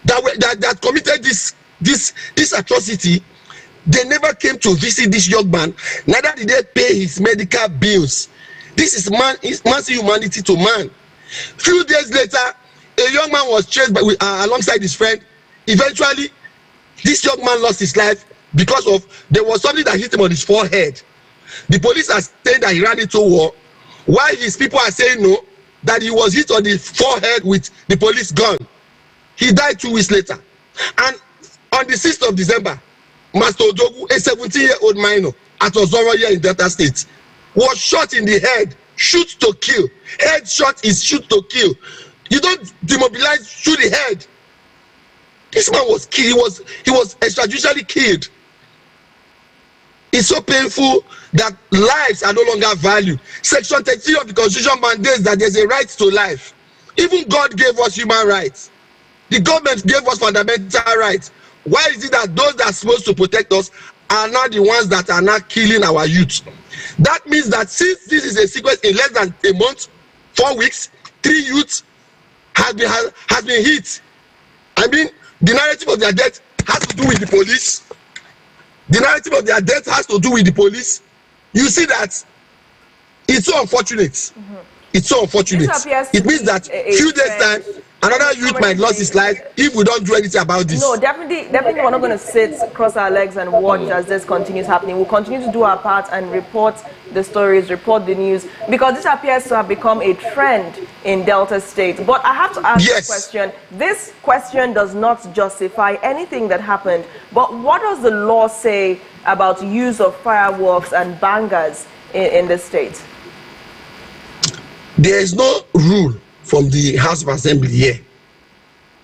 that committed this atrocity, they never came to visit this young man. Neither did they pay his medical bills. This is man's humanity to man. Few days later, a young man was chased alongside his friend. Eventually, this young man lost his life because there was something that hit him on his forehead. The police are saying that he ran into war, while his people are saying no, that he was hit on the forehead with the police gun. He died 2 weeks later. And on the 6th of December, Master Odogu, a 17-year-old minor at Ozoro here in Delta State, was shot in the head. Shoot to kill. Head shot is shoot to kill. You don't demobilize, shoot the head. This man was killed. He was extrajudicially killed. It's so painful that lives are no longer valued. Section 33 of the Constitution mandates that there's a right to life. Even God gave us human rights. The government gave us fundamental rights. Why is it that those that are supposed to protect us are not the ones that are not killing our youth? That means that since this is a sequence in less than a month, 4 weeks, 3 youths has been hit. I mean, the narrative of their death has to do with the police. The narrative of their death has to do with the police. You see that it's so unfortunate. Mm-hmm. It's so unfortunate. It means that few days time, another youth might lose his life if we don't do anything about this. No, definitely we're not going to sit, cross our legs and watch as this continues happening. We'll continue to do our part and report the stories, report the news, because this appears to have become a trend in Delta State. But I have to ask this question. This question does not justify anything that happened, but what does the law say about use of fireworks and bangers in the state? There is no rule from the House of Assembly here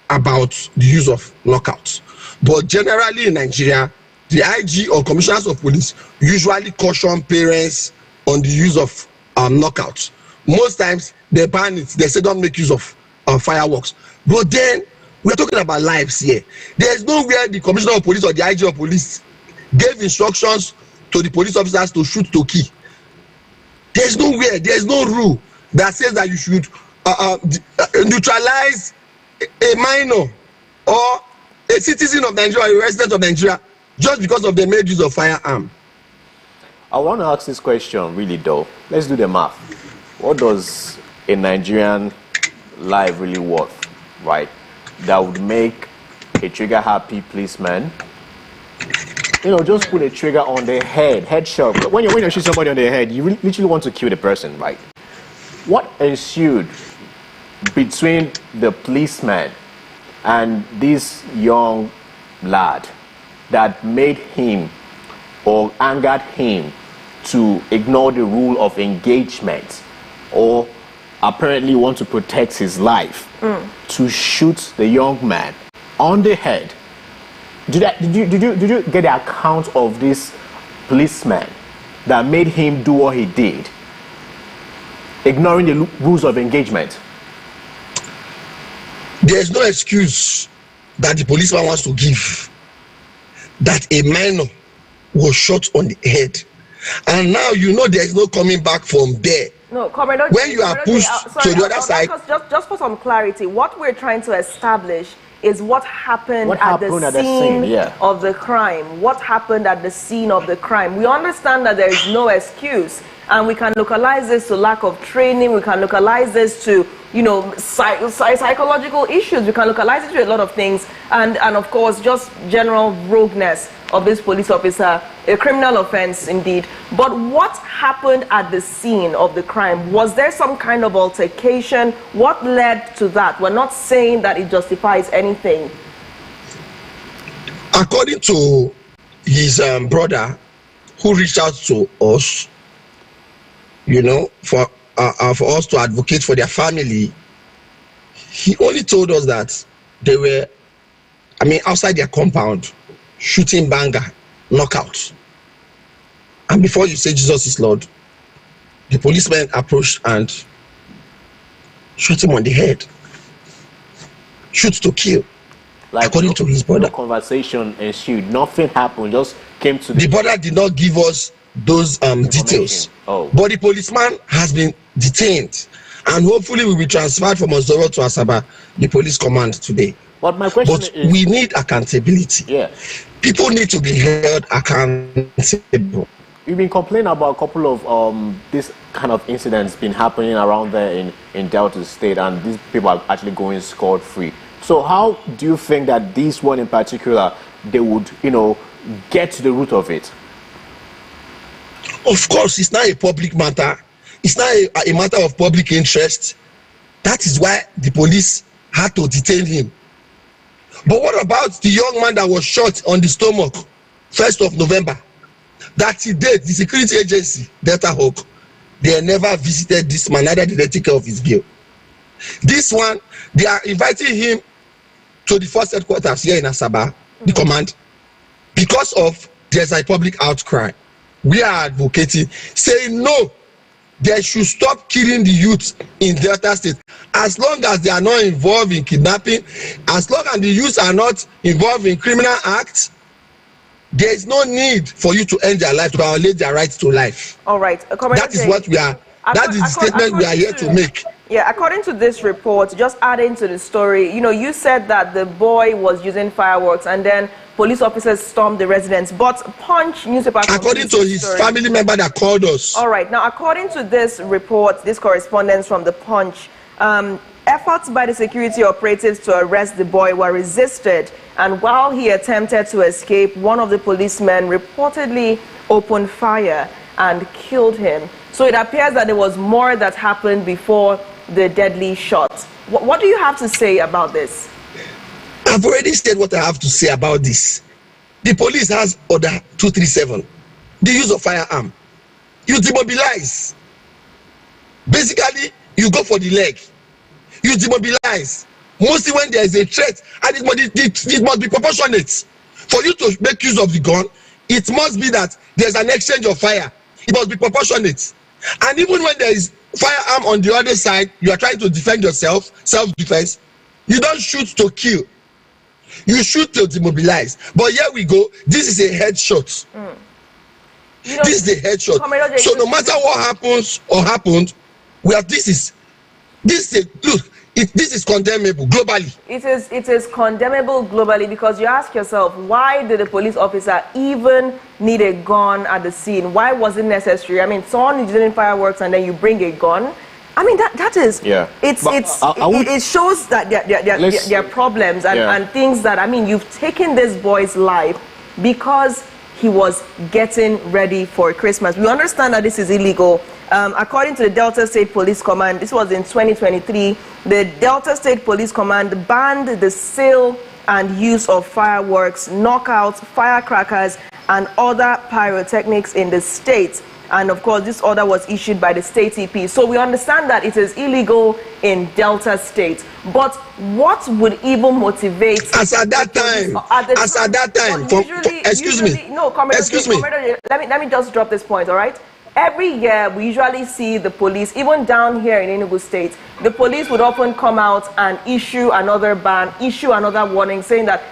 about the use of knockouts. But generally in Nigeria, the IG or commissioners of police usually caution parents on the use of knockouts. Most times they ban it. They say don't make use of fireworks. But then we're talking about lives here. There is nowhere the commissioner of police or the IG of police gave instructions to the police officers to shoot to kill. There's nowhere. There's no rule that says that you should neutralize a minor or a citizen of Nigeria, a resident of Nigeria, just because of the made use of firearm. I want to ask this question really though. Let's do the math. What does a Nigerian life really worth, right? That would make a trigger-happy policeman, just put a trigger on their headshot. When you shoot somebody on their head, you literally want to kill the person, right? What ensued between the policeman and this young lad that made him or angered him to ignore the rule of engagement or apparently want to protect his life to shoot the young man on the head? Did you get the account of this policeman that made him do what he did, ignoring the rules of engagement? There is no excuse that the policeman wants to give that a minor was shot on the head, and now you know there is no coming back from there. No, Comrade, when you are pushed to the other side. Just for some clarity, what we're trying to establish is what happened at the scene of the crime. What happened at the scene of the crime? We understand that there is no excuse, and we can localize this to lack of training. We can localize this to, you know, psychological issues. We can localize it to a lot of things, and of course, just general rogueness of this police officer, a criminal offense indeed. But what happened at the scene of the crime? Was there some kind of altercation? What led to that? We're not saying that it justifies anything. According to his brother, who reached out to us, you know, for us to advocate for their family, he only told us that they were, outside their compound, shooting banger, knockout. And before you say Jesus is Lord, the policeman approached and shot him on the head. Shoot to kill. Like, according to his brother. No conversation ensued. Nothing happened. Just came to the brother did not give us those details. But the policeman has been detained, and hopefully will be transferred from Ozoro to Asaba, the police command today. But my question is, we need accountability. Yeah. People need to be held accountable. We've been complaining about a couple of this kind of incidents been happening around there in Delta State, and these people are actually going scot-free. So how do you think that this one in particular, they would, you know, get to the root of it? Of course, it's not a public matter. It's not a matter of public interest. That is why the police had to detain him. But what about the young man that was shot on the stomach 1st of November? That he did, the security agency, Delta Hawk, they never visited this man, neither did they take care of his bill. This one, they are inviting him to the first headquarters here in Asaba, the command, because of there's a public outcry. We are advocating, saying no, they should stop killing the youth in Delta State. As long as they are not involved in kidnapping, as long as the youth are not involved in criminal acts, there is no need for you to end their life, to violate their right to life. All right. That is what we are, that is the statement we are here to make. Yeah, according to this report, just adding to the story, you know, you said that the boy was using fireworks and then police officers stormed the residence. But Punch newspaper... According to his family member that called us. All right. Now, according to this report, this correspondence from the Punch, efforts by the security operatives to arrest the boy were resisted. And while he attempted to escape, one of the policemen reportedly opened fire and killed him. So it appears that there was more that happened before the deadly shot. What do you have to say about this? I've already said what I have to say about this. The police has order 237, the use of firearm. You demobilize. Basically, you go for the leg. You demobilize. Mostly when there is a threat, and it must be proportionate. For you to make use of the gun, it must be that there's an exchange of fire. It must be proportionate. And even when there is firearm on the other side, you are trying to defend yourself, self-defense, you don't shoot to kill. You shoot to demobilize. But here we go, this is a headshot. You know, this is a headshot. So no matter what happens or happened, this is condemnable globally. It is condemnable globally because you ask yourself, why did the police officer even need a gun at the scene? Why was it necessary? I mean, someone is using fireworks and then you bring a gun. I mean, that is, it shows that there are problems and things that, I mean, you've taken this boy's life because he was getting ready for Christmas. We understand that this is illegal. According to the Delta State Police Command, this was in 2023, the Delta State Police Command banned the sale and use of fireworks, knockouts, firecrackers, and other pyrotechnics in the state. and of course this order was issued by the state EP. So we understand that it is illegal in Delta State. But what would even motivate? As at that time, let me just drop this point, all right? Every year, we usually see the police, even down here in Enugu State, the police would often come out and issue another ban, issue another warning, saying that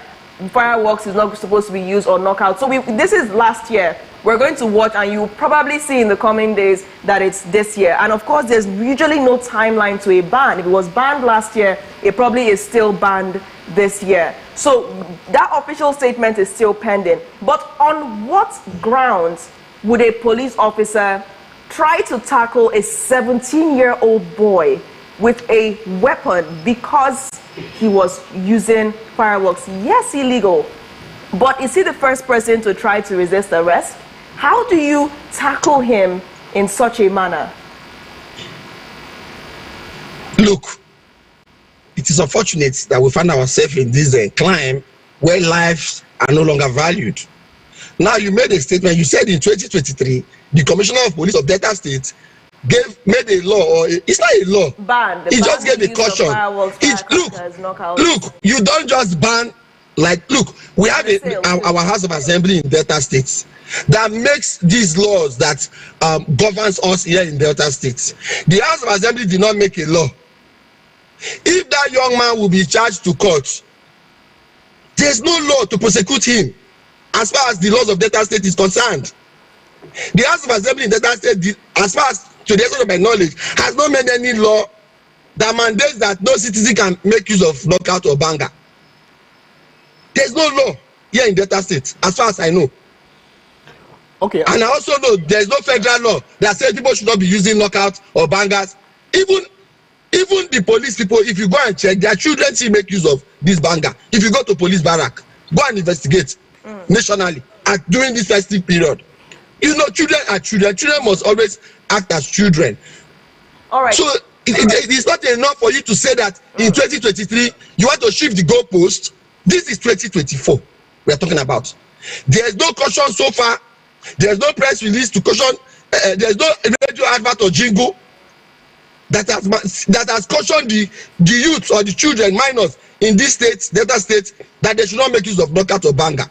fireworks is not supposed to be used or knockout. So this is last year. We're going to watch, and you'll probably see in the coming days that it's this year. And of course, there's usually no timeline to a ban. If it was banned last year, it probably is still banned this year. So that official statement is still pending. But on what grounds would a police officer try to tackle a 17-year-old boy with a weapon because he was using fireworks? Yes, illegal. But is he the first person to try to resist arrest? How do you tackle him in such a manner? Look, it is unfortunate that we find ourselves in this climb where lives are no longer valued. Now, you made a statement. You said in 2023, the Commissioner of Police of Delta State made a law, or it's not a law. Ban. He just gave a caution. Look, you don't just ban. Look, we have our House of Assembly in Delta State that makes these laws that governs us here in Delta State. The House of Assembly did not make a law. If that young man will be charged to court, there's no law to prosecute him. As far as the laws of Delta State is concerned, the House of Assembly in Delta State, as far as to the extent of my knowledge, has not made any law that mandates that no citizen can make use of knockout or banger. There's no law here in Delta State, as far as I know. Okay. And I also know there's no federal law that says people should not be using knockout or bangers. Even the police people, if you go and check, their children still make use of this banger. If you go to police barrack, go and investigate nationally during this festive period. You know, children are children. Children must always act as children. All right. So it's not enough for you to say that in 2023 you want to shift the goalpost. This is 2024 we are talking about. There is no caution so far. There is no press release to caution. There is no radio advert or jingle that has cautioned the youth or the children, minors in this state, Delta State, that they should not make use of knockout or banger.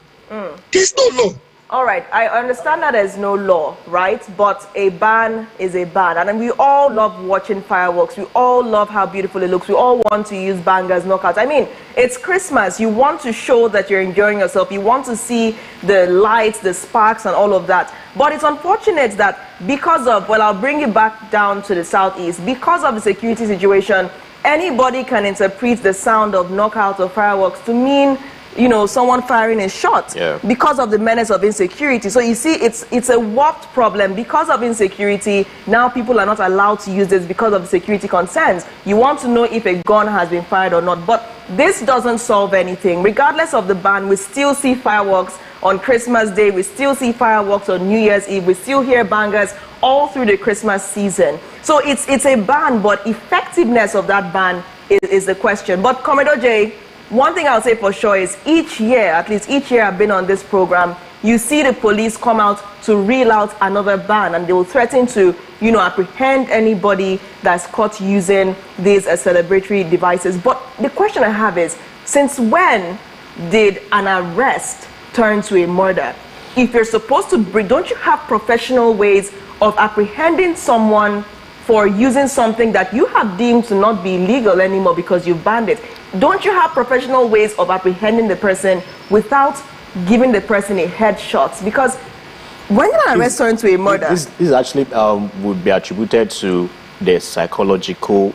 There's no law. All right, I understand that there's no law, right? But a ban is a ban. And we all love watching fireworks. We all love how beautiful it looks. We all want to use bangers, knockouts. I mean, it's Christmas. You want to show that you're enjoying yourself. You want to see the lights, the sparks, and all of that. But it's unfortunate that because of, well, I'll bring it back down to the southeast, because of the security situation, anybody can interpret the sound of knockout or fireworks to mean, you know, someone firing a shot because of the menace of insecurity. So you see, it's a warped problem. Because of insecurity, now people are not allowed to use this because of security concerns. You want to know if a gun has been fired or not. But this doesn't solve anything. Regardless of the ban, we still see fireworks on Christmas Day. We still see fireworks on New Year's Eve. We still hear bangers all through the Christmas season. So it's a ban, but effectiveness of that ban is the question. But Commodore J, one thing I'll say for sure is each year, at least each year I've been on this program, you see the police come out to reel out another ban, and they will threaten to, you know, apprehend anybody that's caught using these celebratory devices. But the question I have is, since when did an arrest turn to a murder? If you're supposed to bring, don't you have professional ways of apprehending someone for using something that you have deemed to not be legal anymore because you've banned it? Don't you have professional ways of apprehending the person without giving the person a headshot? Because when an arrest turns to a murder... This actually would be attributed to the psychological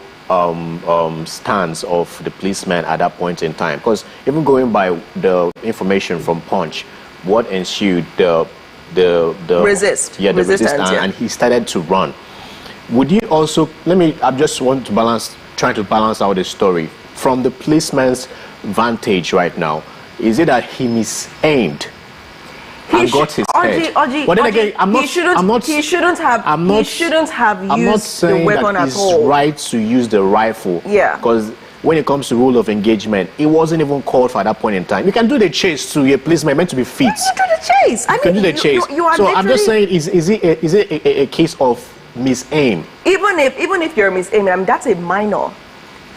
stance of the policeman at that point in time. Because even going by the information from Punch, what ensued, the resistance, and he started to run. Would you also, I just want to trying to balance out the story. From the policeman's vantage right now, is it that he misaimed and got his head? But then again, he shouldn't have used the weapon at all. He's right to use the rifle. Yeah. Because when it comes to rule of engagement, it wasn't even called for at that point in time. You can do the chase too. Your policeman meant to be fit. You do the chase. I mean, can do the chase. You are so I'm just saying, is it a case of misaim? Even if you're misaiming, I mean, that's a minor.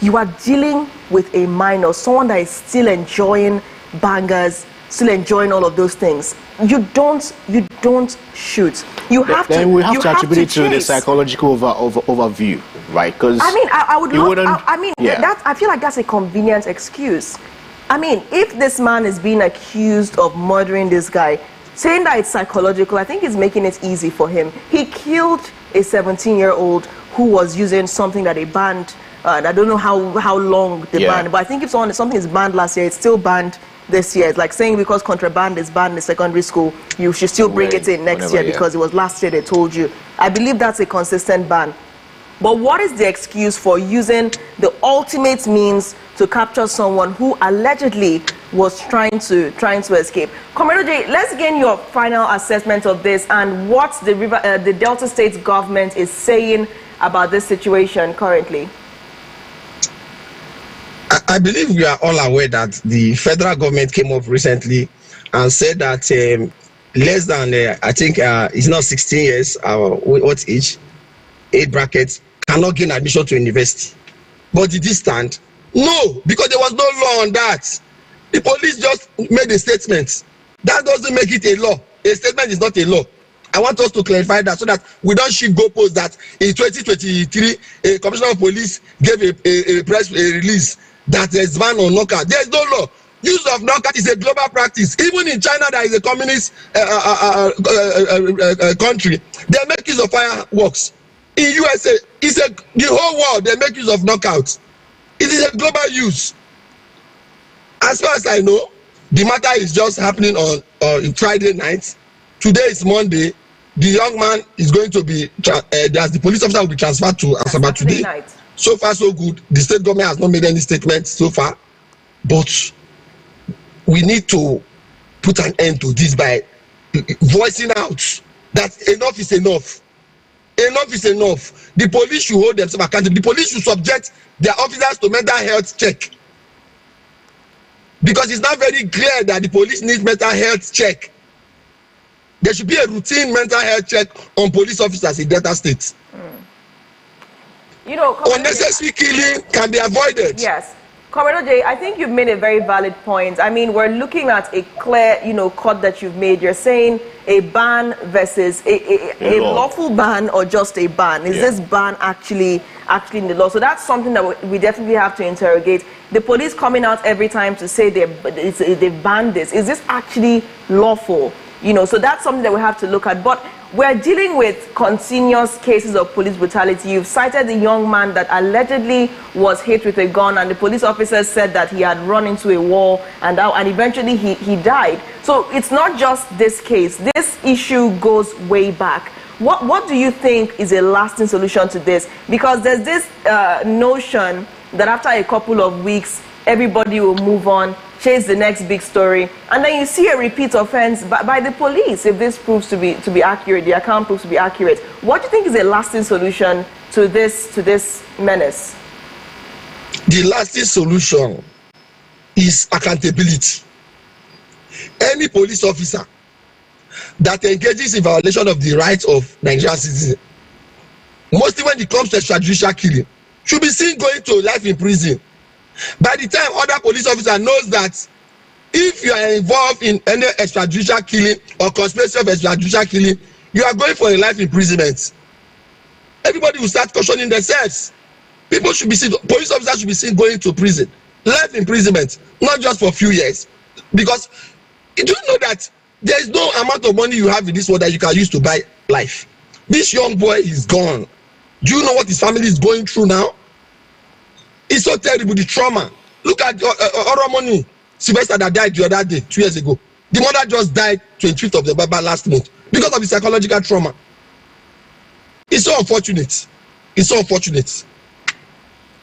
You are dealing with a minor, someone that is still enjoying bangers, still enjoying all of those things. You don't shoot. You have to. Then we have to attribute it to the psychological overview, right? Because I mean, I would love. I mean, yeah. I feel like that's a convenient excuse. I mean, if this man is being accused of murdering this guy, saying that it's psychological, I think is making it easy for him. He killed a 17-year-old who was using something that they banned. I don't know how long they banned, but I think if something is banned last year, it's still banned this year. It's like saying because contraband is banned in secondary school, you should still bring it in next year because it was last year they told you. I believe that's a consistent ban. But what is the excuse for using the ultimate means to capture someone who allegedly was trying to escape? Comrade J, let's gain your final assessment of this and what the Delta State government is saying about this situation currently. I believe we are all aware that the federal government came up recently and said that less than, I think it's not 16 years, what age, 8 brackets, cannot gain admission to university. But did it stand? No, because there was no law on that. The police just made a statement. That doesn't make it a law. A statement is not a law. I want us to clarify that so that we don't shift goalposts that in 2023, a commissioner of police gave a press release that there is ban on knockout. There is no law. Use of knockout is a global practice. Even in China, that is a communist country, they make use of fireworks. In USA, the whole world, they make use of knockout. It is a global use. As far as I know, the matter is just happening on Friday night. Today is Monday. The young man is going to be, the police officer will be transferred to Asaba today. Night. So far, so good. The state government has not made any statements so far. But we need to put an end to this by voicing out that enough is enough. Enough is enough. The police should hold themselves accountable. The police should subject their officers to mental health check. Because it's not very clear that the police need mental health check. There should be a routine mental health check on police officers in Delta State. You know, unnecessary killing can be avoided. Yes. Comrade J, I think you've made a very valid point. I mean, we're looking at a clear, cut that you've made. You're saying a ban versus a lawful ban or just a ban. Is this ban actually in the law? So that's something that we definitely have to interrogate. The police coming out every time to say they've banned this. Is this actually lawful? So that's something that we have to look at. But we're dealing with continuous cases of police brutality. You've cited the young man that allegedly was hit with a gun, and the police officer said that he had run into a wall and eventually he died. So it's not just this case. This issue goes way back. What do you think is a lasting solution to this? Because there's this notion that after a couple of weeks, everybody will move on, chase the next big story, and then you see a repeat offense by the police. If this proves to be accurate, the account proves to be accurate, what do you think is a lasting solution to this menace? The lasting solution is accountability. Any police officer that engages in violation of the rights of Nigerian citizens, mostly when it comes to extrajudicial killing, should be seen going to life in prison. By the time other police officer knows that if you are involved in any extrajudicial killing or conspiracy of extrajudicial killing, you are going for a life imprisonment. Everybody will start cautioning themselves. People should be seen, police officers should be seen going to prison. Life imprisonment, not just for a few years. Because you do know that there is no amount of money you have in this world that you can use to buy life. This young boy is gone. Do you know what his family is going through now? It's so terrible, the trauma. Look at Oromoni Sylvester that died the other day, 2 years ago. The mother just died 25th of November last month because of the psychological trauma. It's so unfortunate. It's so unfortunate.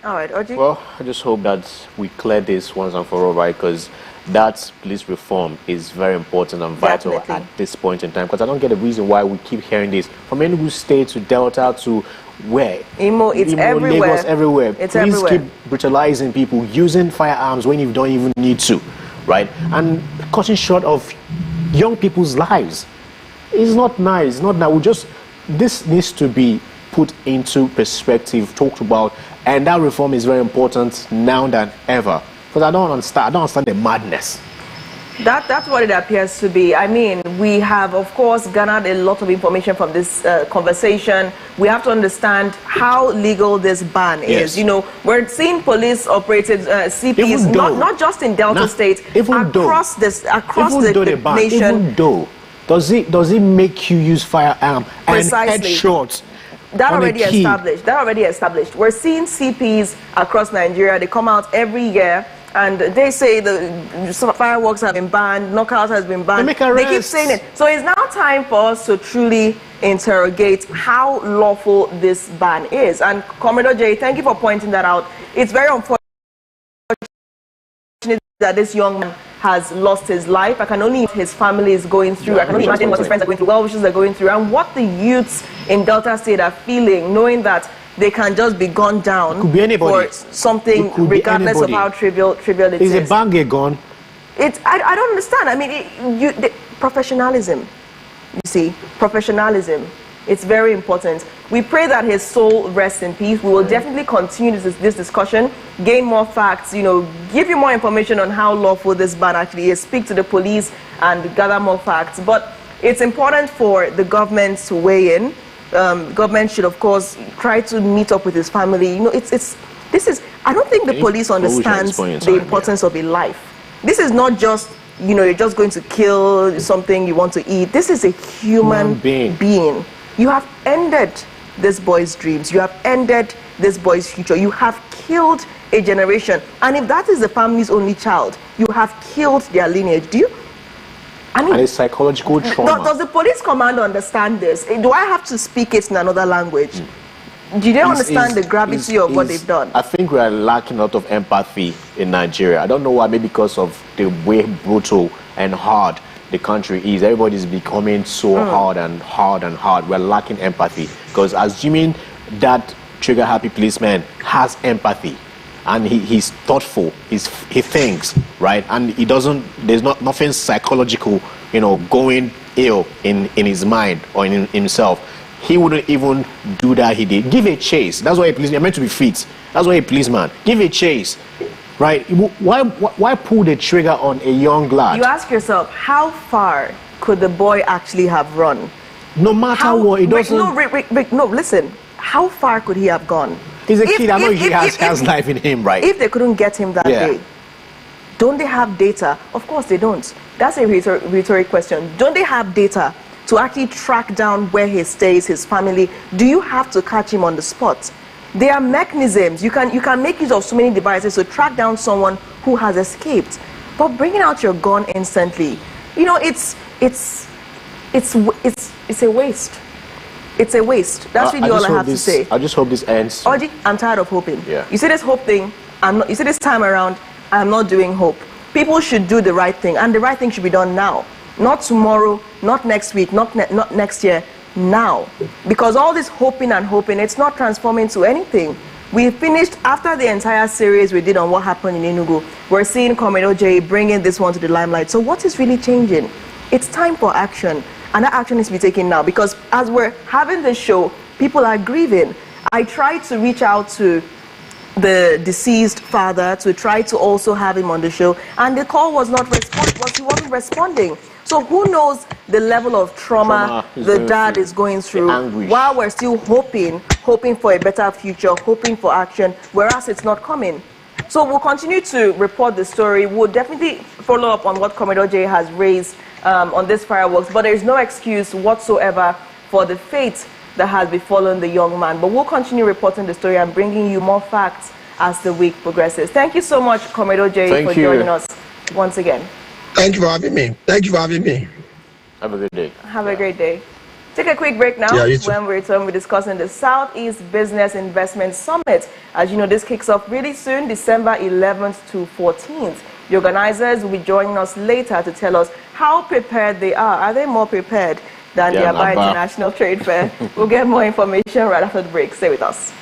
All right, Oji. Well, I just hope that we clear this once and for all, right? Because that police reform is very important and vital Definitely. at this point in time, because I don't get the reason why we keep hearing this from Enugu State to Delta to where? Imo, it's everywhere. Lagos, everywhere. It's Police everywhere. keep brutalizing people, using firearms when you don't even need to, right? And cutting short of young people's lives. It's not nice. Not nice. This needs to be put into perspective, talked about, and that reform is very important now than ever. Because I don't understand the madness. That's what it appears to be. I mean, we have, of course, garnered a lot of information from this conversation. We have to understand how legal this ban is. You know, we're seeing police-operated CPs, not just in Delta State, across the nation. Even though, does it make you use firearm and headshots? That already established. We're seeing CPs across Nigeria. They come out every year. And they say the fireworks have been banned, knockouts has been banned. They keep saying it. So it's now time for us to truly interrogate how lawful this ban is. And Commodore J, thank you for pointing that out. It's very unfortunate that this young man has lost his life. I can only his family is going through. I can only imagine what his friends are going through, well-wishers are going through, and what the youths in Delta State are feeling, knowing that they can just be gunned down for something, regardless of how trivial it is. Is a bang a gun? I don't understand. I mean, professionalism. You see, professionalism. It's very important. We pray that his soul rests in peace. We will definitely continue this discussion, gain more facts, you know, give you more information on how lawful this ban actually is, speak to the police and gather more facts. But it's important for the government to weigh in. Government should, of course, try to meet up with his family. You know, I don't think the police understands the importance of a life. This is not just, you know, you're just going to kill something you want to eat. This is a human being. You have ended this boy's dreams. You have ended this boy's future. You have killed a generation. And if that is the family's only child, you have killed their lineage. Do you? I mean, and it's psychological trauma. Does the police commander understand this? Do I have to speak it in another language? Do they understand the gravity of what they've done? I think we are lacking a lot of empathy in Nigeria. I don't know why, maybe because of the way brutal and hard the country is. Everybody's becoming so hard and hard and hard. We're lacking empathy. Because assuming that trigger-happy policeman has empathy, and he's thoughtful, he thinks, right? And he doesn't, there's nothing psychological, you know, going ill in his mind or in himself. He wouldn't even do that he did. Give a chase. That's why a policeman, you're meant to be fit. That's why a policeman. Give a chase, right? Why pull the trigger on a young lad? You ask yourself, how far could the boy actually have run? No matter what, it doesn't... Rick, no, listen. How far could he have gone? He's a kid. I know he has life in him, right? If they couldn't get him that day, don't they have data? Of course they don't. That's a rhetoric question. Don't they have data to actually track down where he stays, his family? Do you have to catch him on the spot? There are mechanisms. You can make use of so many devices to track down someone who has escaped. But bringing out your gun instantly, you know, it's a waste. It's a waste. That's really all I have to say. I just hope this ends. Oji, I'm tired of hoping. Yeah. You see this hope thing? You see this time around, I'm not doing hope. People should do the right thing, and the right thing should be done now. Not tomorrow, not next week, not next year, now. Because all this hoping and hoping, it's not transforming to anything. We finished, after the entire series we did on what happened in Enugu, we're seeing Commodore J bringing this one to the limelight. So what is really changing? It's time for action. And that action needs to be taken now, because as we're having this show, people are grieving. I tried to reach out to the deceased father to try to also have him on the show, and the call was not he wasn't responding. So who knows the level of trauma the dad is going through, while we're still hoping for a better future, hoping for action, whereas it's not coming. So we'll continue to report the story. We'll definitely follow up on what Commodore J has raised on this fireworks, but there is no excuse whatsoever for the fate that has befallen the young man. But we'll continue reporting the story and bringing you more facts as the week progresses. Thank you so much, Commodore J, for joining us once again. Thank you for having me. Thank you for having me. Have a good day. Have a great day. Take a quick break now. When we return, we're discussing the Southeast Business Investment Summit. As you know, this kicks off really soon, December 11th to 14th. The organizers will be joining us later to tell us how prepared they are. Are they more prepared than the Aba International Trade Fair? We'll get more information right after the break. Stay with us.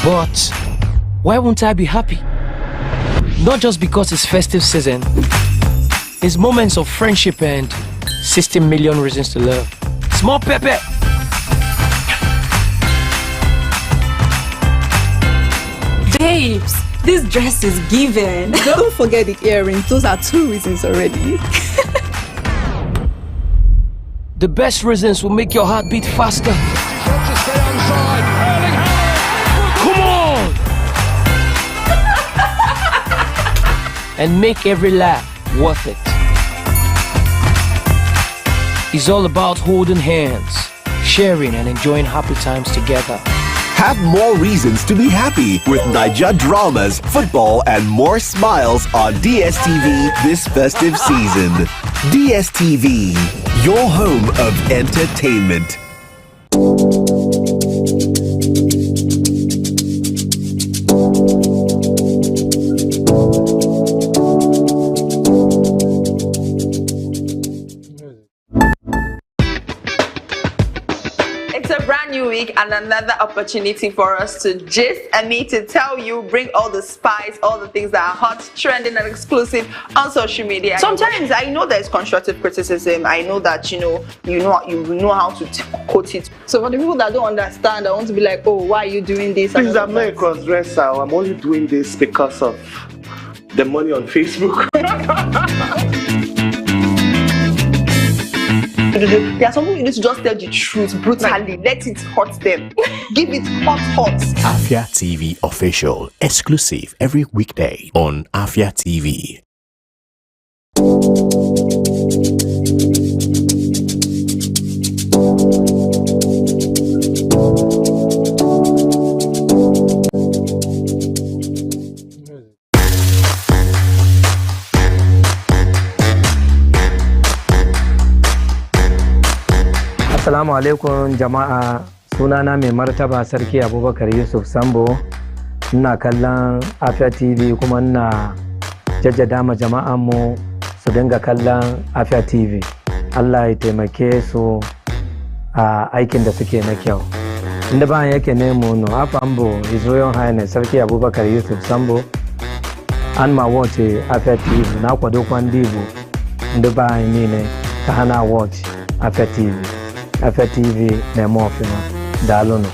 But why won't I be happy? Not just because it's festive season. It's moments of friendship and 60 million reasons to love. Small Pepe. Babes, this dress is given. Don't forget the earrings. Those are 2 reasons already. The best reasons will make your heart beat faster. And make every laugh worth it. It's all about holding hands, sharing and enjoying happy times together. Have more reasons to be happy with Niger dramas, football and more smiles on DSTV this festive season. DSTV, your home of entertainment. And another opportunity for us to gist and me to tell you, bring all the spice, all the things that are hot, trending and exclusive on social media. Sometimes I know there's constructive criticism. I know that you know how to quote it. So for the people that don't understand, I want to be like, oh, why are you doing this? Please, I'm not a cross-dresser. I'm only doing this because of the money on Facebook. There are some people you need to just tell the truth brutally. Let it hurt them. Give it hot. Afia TV official, exclusive every weekday on Afia TV. Assalamu alaikum jama'a, sunana mai martaba sarki Abubakar Yusuf Sambo. Ina kallon Afia TV kuma ina jaddada ma jama'an mu su dinga kallon Afia TV. Allah ya taimake su a aikin da suke na kyau. Inda ba yake ne mu no Afambo His Royal Highness Sarki Abubakar Yusuf Sambo an ma watch Afia TV na kwado kwandibu. Inda ba ni ne ka hana watch Afia TV. Afia TV na mo fino dalono.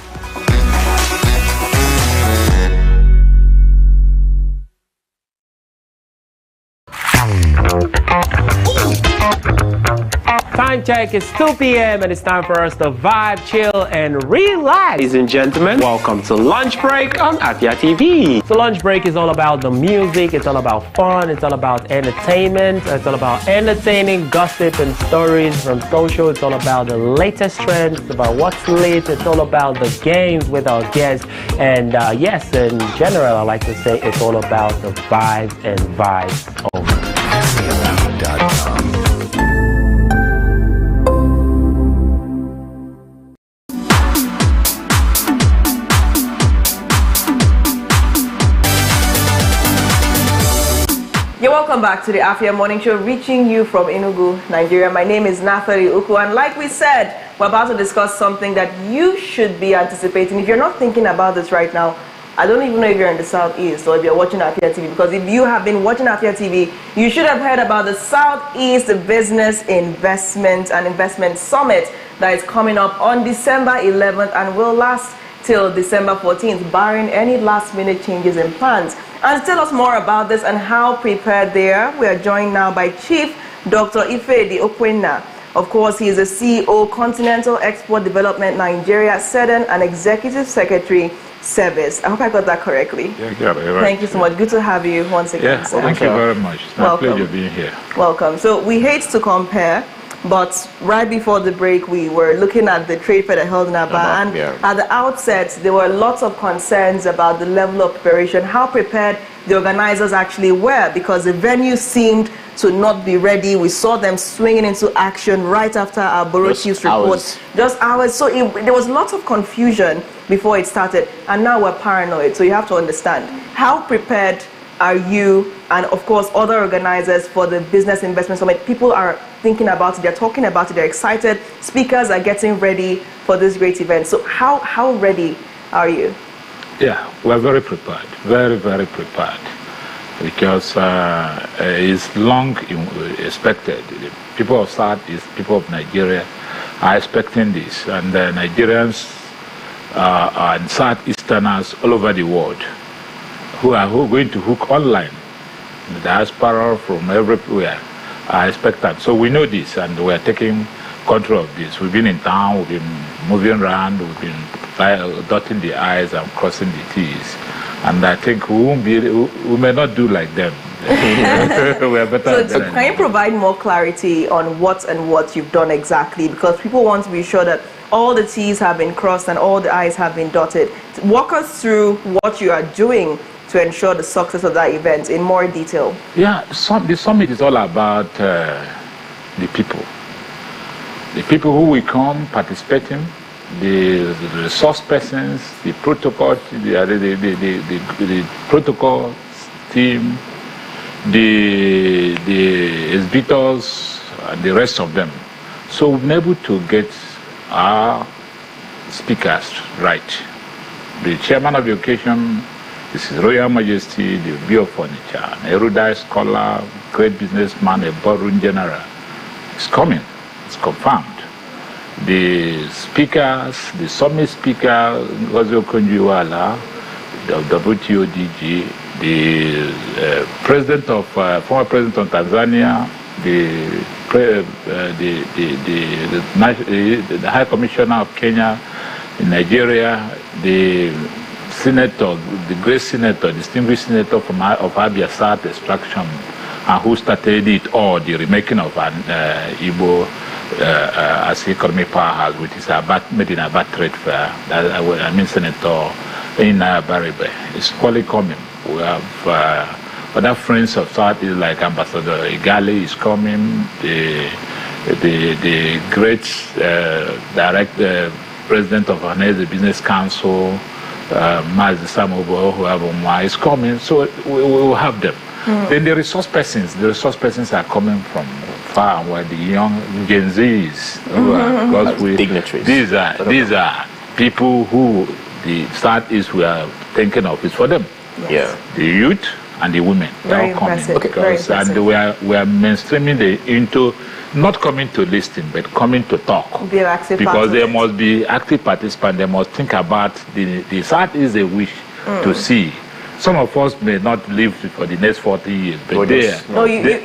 Time check, it's 2 p.m. and it's time for us to vibe, chill, and relax. Ladies and gentlemen, welcome to Lunch Break on Afia TV. So Lunch Break is all about the music, it's all about fun, it's all about entertainment, it's all about entertaining gossip and stories from social, it's all about the latest trends, it's about what's lit, it's all about the games with our guests, and yes, in general, I like to say it's all about the vibes and vibes only. You're welcome back to the Afia Morning Show, reaching you from Enugu, Nigeria. My name is Nathali Uku, and like we said, we're about to discuss something that you should be anticipating. If you're not thinking about this right now, I don't even know if you're in the Southeast or if you're watching Afia TV, because if you have been watching Afia TV, you should have heard about the Southeast Business Investment and Investment Summit that is coming up on December 11th and will last till December 14th, barring any last-minute changes in plans. And to tell us more about this and how prepared they are, we are joined now by Chief Dr. Ife Okwena. Of course, he is the CEO, Continental Export Development Nigeria, SEDEN, and Executive Secretary, Service. I hope I got that correctly. Yeah, got it, right. Thank you so much. Good to have you once again. Yeah, thank you very much. It's my pleasure being here. Welcome. So we hate to compare, But right before the break, we were looking at the trade fair that held in Aba, and at the outset, there were lots of concerns about the level of preparation, how prepared the organizers actually were, because the venue seemed to not be ready. We saw them swinging into action right after our Borochi's report. Just hours. So there was lots of confusion before it started, and now we're paranoid. So you have to understand, how prepared are you and, of course, other organizers for the Business Investment Summit? People are thinking about it, they're talking about it, they're excited. Speakers are getting ready for this great event. So how ready are you? Yeah, we're very prepared, very, very prepared, because it's long expected. The people of Southeast, people of Nigeria are expecting this, and Nigerians and Southeasterners all over the world who are going to hook online, the diaspora from everywhere are expectant. So we know this, and we are taking control of this. We've been in town, we've been moving around, we've been dotting the I's and crossing the T's. And I think we may not do like them. We are better so can you provide more clarity on what you've done exactly? Because people want to be sure that all the T's have been crossed and all the I's have been dotted. Walk us through what you are doing to ensure the success of that event in more detail. Yeah, the summit is all about the people. The people who will come participating, the resource persons, the protocol, the protocol team, the exhibitors, and the rest of them. So we've been able to get our speakers right. The chairman of the occasion is His Royal Majesty, the Bureau of Furniture, an erudite scholar, great businessman, a boardroom general. It's coming, it's confirmed. The speakers, the summit speaker, Ngozi Okonjo-Iweala, the WTO-DG, the former president of Tanzania, the High Commissioner of Kenya in Nigeria, the senator, the great senator, distinguished senator of Abia South extraction, and who started it all, the remaking of an Igbo as economic powerhouse, which is made in Aba Trade Fair. I mean, Senator Ina Baribe is quite coming. We have other friends of South is like Ambassador Igali is coming. The great president of the Business Council, Mazi Samobo, whoever is coming. So we will have them. Then the resource persons are coming from far and wide, the young Gen Zs, because dignitaries. These are people who the Southeast we are thinking of is for them. Yes. Yeah, the youth and the women. Very impressive. And we are mainstreaming into not coming to listen, but coming to talk. Because they must be active participants. They must think about the Southeast they wish to see. Some of us may not live for the next 40 years, but there. No, you did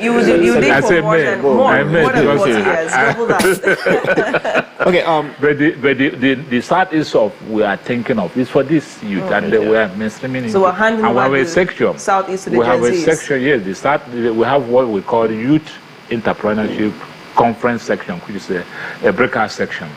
for more than 40 years. Double that. Okay. But the Southeast of we are thinking of is for this youth, and we are mainstreaming. So we're handling our section. Southeast to the Gen Zs. We have a section. Yes, we have what we call Youth Entrepreneurship Conference section, which is a breakout section,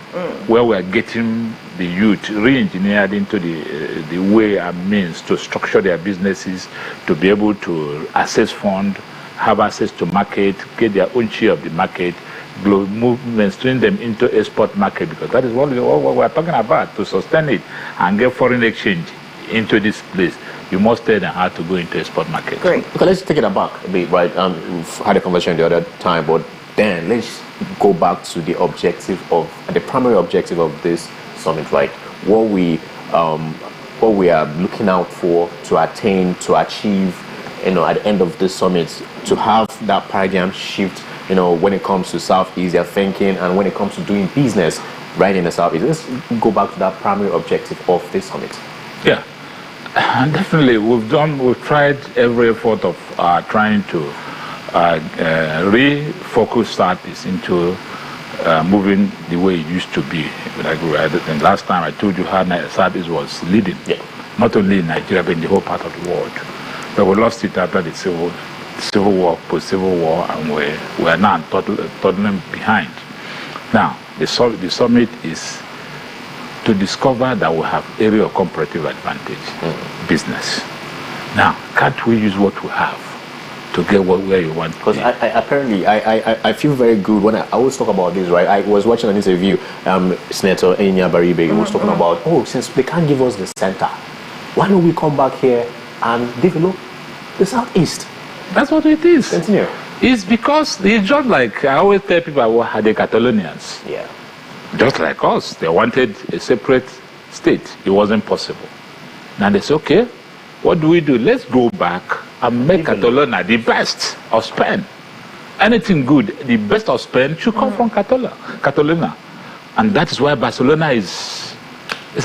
where we are getting the youth re-engineered into the way and means to structure their businesses, to be able to access funds, have access to market, get their own share of the market, mainstream them into export market, because that is what we're talking about, to sustain it and get foreign exchange into this place. You must tell them how to go into export market. Great. Okay, let's take it back a bit, right? We've had a conversation the other time, but then let's go back to the primary objective of this summit, right? What we are looking out for, to attain, to achieve, at the end of this summit, to have that paradigm shift, when it comes to Southeast thinking and when it comes to doing business right in the Southeast. Let's go back to that primary objective of this summit. Yeah, definitely. We've tried every effort of trying to refocus Southeast into moving the way it used to be. Like last time I told you how Southeast was leading, not only in Nigeria but in the whole part of the world. But we lost it after the civil civil war, post-civil war, and we're now toddling behind. Now, the summit is to discover that we have area of comparative advantage, business. Now, can't we use what we have to get where you want? Because I feel very good when I always talk about this, right? I was watching an interview, Senator Enya Baribe was talking about, since they can't give us the center, why don't we come back here and develop the Southeast? That's what it is. Continue. It's because it's just like I always tell people about the Catalonians. Yeah. Just like us, they wanted a separate state. It wasn't possible. Now they say, okay, what do? Let's go back and make Catalonia the best of Spain. Anything good, the best of Spain should come from Catalonia. And that is why Barcelona is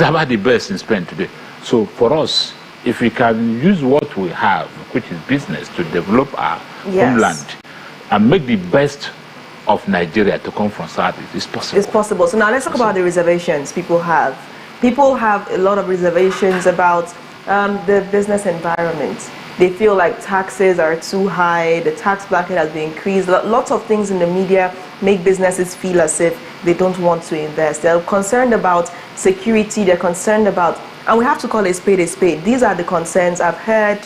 about the best in Spain today. So for us, if we can use what we have, which is business, to develop our homeland and make the best of Nigeria to come from Southeast, it's possible. It's possible. So now let's talk about the reservations people have. People have a lot of reservations about the business environment. They feel like taxes are too high, the tax bracket has been increased. Lots of things in the media make businesses feel as if they don't want to invest. They're concerned about security, they're concerned about, and we have to call a spade a spade. These are the concerns. I've heard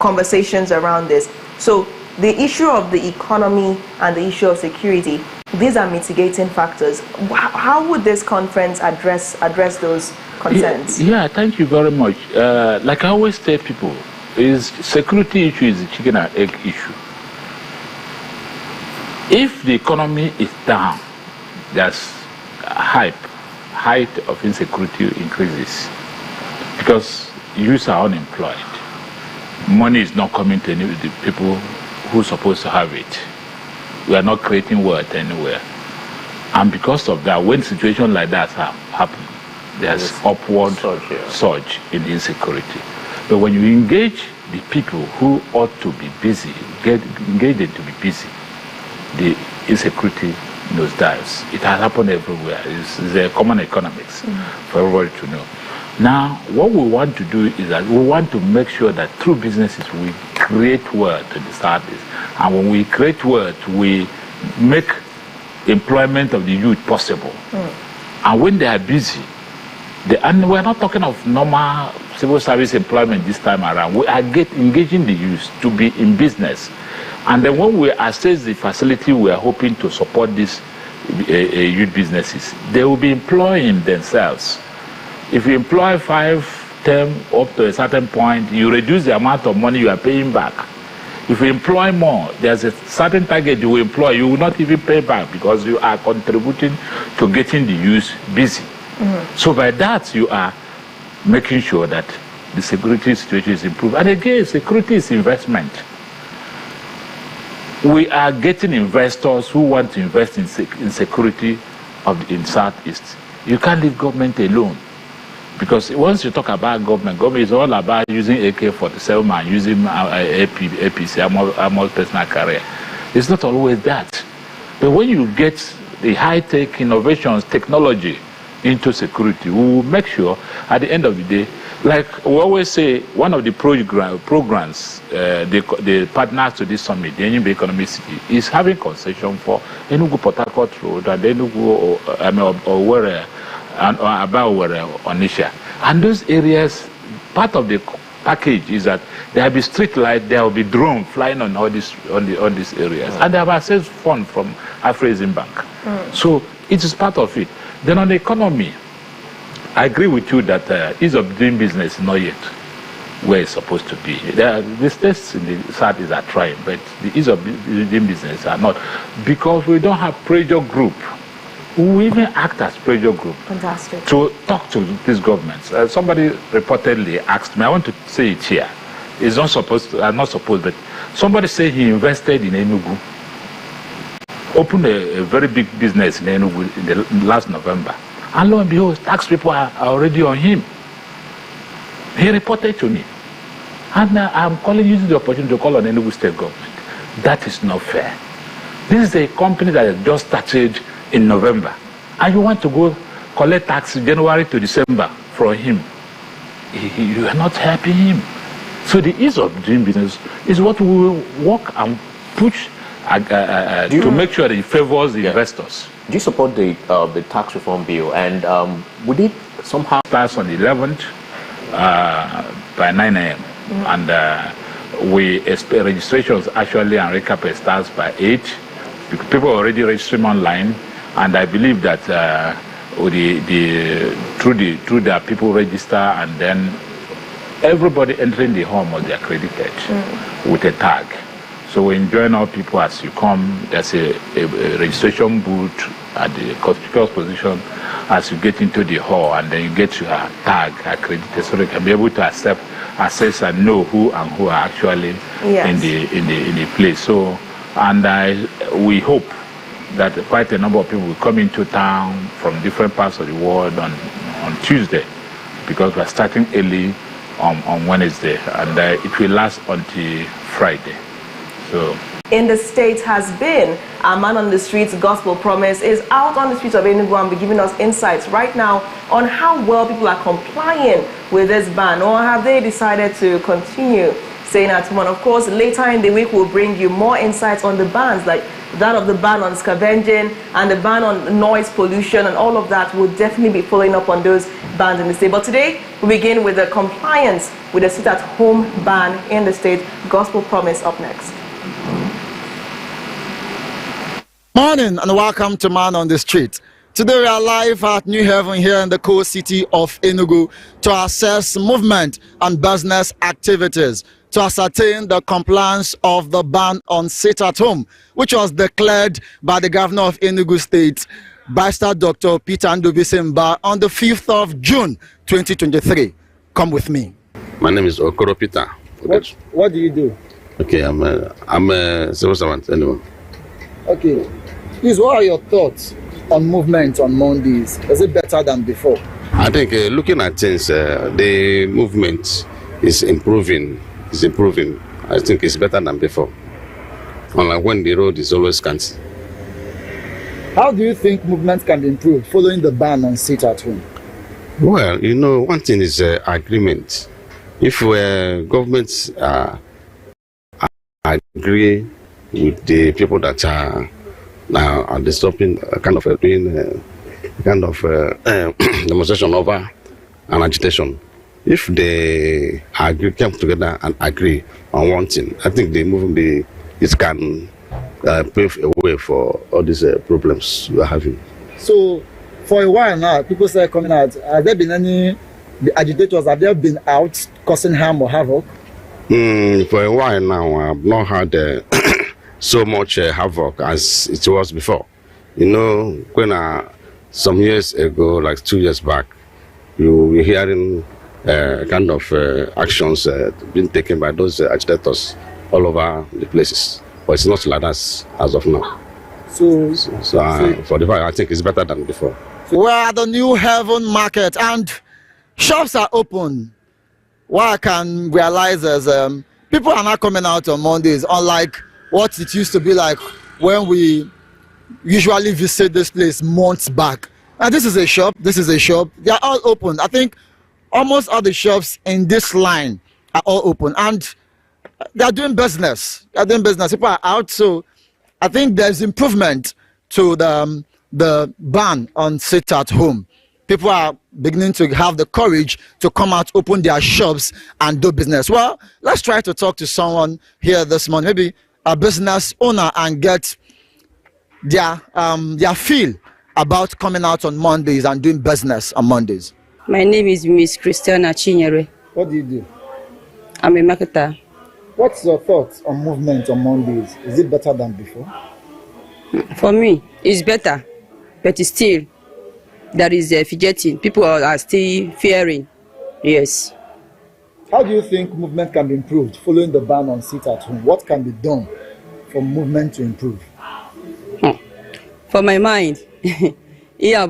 conversations around this. So the issue of the economy and the issue of security, these are mitigating factors. How would this conference address those concerns? Yeah, thank you very much. Like I always tell people, security issue is a chicken and egg issue. If the economy is down, there's height of insecurity increases because youths are unemployed. Money is not coming to the people who are supposed to have it. We are not creating wealth anywhere. And because of that, when situations like that happen, there's upward surge in insecurity. But when you engage the people who ought to be busy, engage them to be busy, the insecurity nosedives. It has happened everywhere. It's a common economics for everybody to know. Now, what we want to do is that we want to make sure that through businesses we create wealth in the Southeast. And when we create wealth, we make employment of the youth possible. And when they are busy, and we're not talking of normal civil service employment this time around. We are engaging the youth to be in business. And then when we assess the facility, we are hoping to support these youth businesses. They will be employing themselves. If you employ 5, 10 up to a certain point, you reduce the amount of money you are paying back. If you employ more, there's a certain target you will employ, you will not even pay back because you are contributing to getting the youth busy. So by that, you are making sure that the security situation is improved. And again, security is investment. We are getting investors who want to invest in security in Southeast. You can't leave government alone. Because once you talk about government is all about using AK-47 and using APC, armored personal carrier. It's not always that. But when you get the high-tech innovations, technology into security, we will make sure at the end of the day, like we always say, one of the programs, the partners to this summit, the Enugu Economic City, is having concession for Enugu Port Harcourt Road and Enugu Onisha. And those areas, part of the package is that there will be street light, there will be drone flying on all these areas, and they have access fund from Afrexim Bank. So it is part of it. Then on the economy, I agree with you that ease of doing business is not yet where it's supposed to be. The states in the Southeast are trying, but the ease of doing business are not, because we don't have pressure group. We even act as pressure group. Fantastic. To talk to these governments. Somebody reportedly asked me, I want to say it here. It's not supposed to, not supposed, but somebody said he invested in Enugu, opened a very big business in Enugu in the last November. And lo and behold, tax people are already on him. He reported to me. And I'm using the opportunity to call on Enugu state government. That is not fair. This is a company that has just started in November. And you want to go collect tax January to December from him. You are not helping him. So the ease of doing business is what we will work and push to make sure that it favors the investors. Do you support the tax reform bill? And would it somehow starts on the 11th by 9 a.m. And we expect registrations actually and recap starts by 8. People are already registering online, and I believe that through the people register, and then everybody entering the hall must be accredited with a tag. So we enjoin all people as you come. There's a registration booth at the conspicuous position as you get into the hall, and then you get your tag accredited, so they can be able to assess and know who are actually in the place. So, and we hope that quite a number of people will come into town from different parts of the world on Tuesday, because we're starting early on Wednesday, and it will last until Friday. So in the state has been a man on the streets. Gospel Promise is out on the streets of Enugu and be giving us insights right now on how well people are complying with this ban, or have they decided to continue staying at home. And of course, later in the week we'll bring you more insights on the bans, like that of the ban on scavenging and the ban on noise pollution, and all of that. Will definitely be following up on those bans in the state. But today we begin with the compliance with the sit-at-home ban in the state. Gospel Promise up next. Morning and welcome to Man on the Street. Today we are live at New Haven here in the coast city of Enugu to assess movement and business activities, to ascertain the compliance of the ban on sit-at-home, which was declared by the governor of Enugu State, Barrister Dr. Peter Ndubisimba, on the 5th of June 2023. Come with me. My name is Okoro Peter. What do you do? Okay, I'm a civil servant anyway. Okay. Please, what are your thoughts on movement on Mondays? Is it better than before? I think looking at things, the movement is improving. I think it's better than before. Unlike when the road is always scanty. How do you think movement can be improved following the ban on sit-at-home? Well, you know, one thing is agreement. If governments agree with the people that are now stopping kind of doing demonstration over an agitation, if they come together and agree on one thing, I think it can pave a way for all these problems we are having. So, for a while now, people say coming out. Have there been the agitators? Have they been out causing harm or havoc? For a while now, I've not had so much havoc as it was before. You know, when some years ago, like 2 years back, you were hearing kind of actions being taken by those agitators all over the places. But it's not like that as of now. So for the fact, I think it's better than before. We're at the New Haven Market and shops are open. What I can realize is people are not coming out on Mondays, unlike what it used to be like when we usually visit this place months back. And this is a shop. They are all open. I think almost all the shops in this line are all open, and they are doing business. People are out, so I think there's improvement to the ban on sit-at-home. People are beginning to have the courage to come out, open their shops, and do business. Well, let's try to talk to someone here this morning, maybe a business owner, and get their feel about coming out on Mondays and doing business on Mondays. My name is Miss Christiana Chinyere. What do you do? I'm a marketer. What's your thoughts on movement on Mondays? Is it better than before? For me, it's better, but still, there is fidgeting. People are still fearing. Yes. How do you think movement can be improved following the ban on sit-at-home? What can be done for movement to improve? For my mind, this man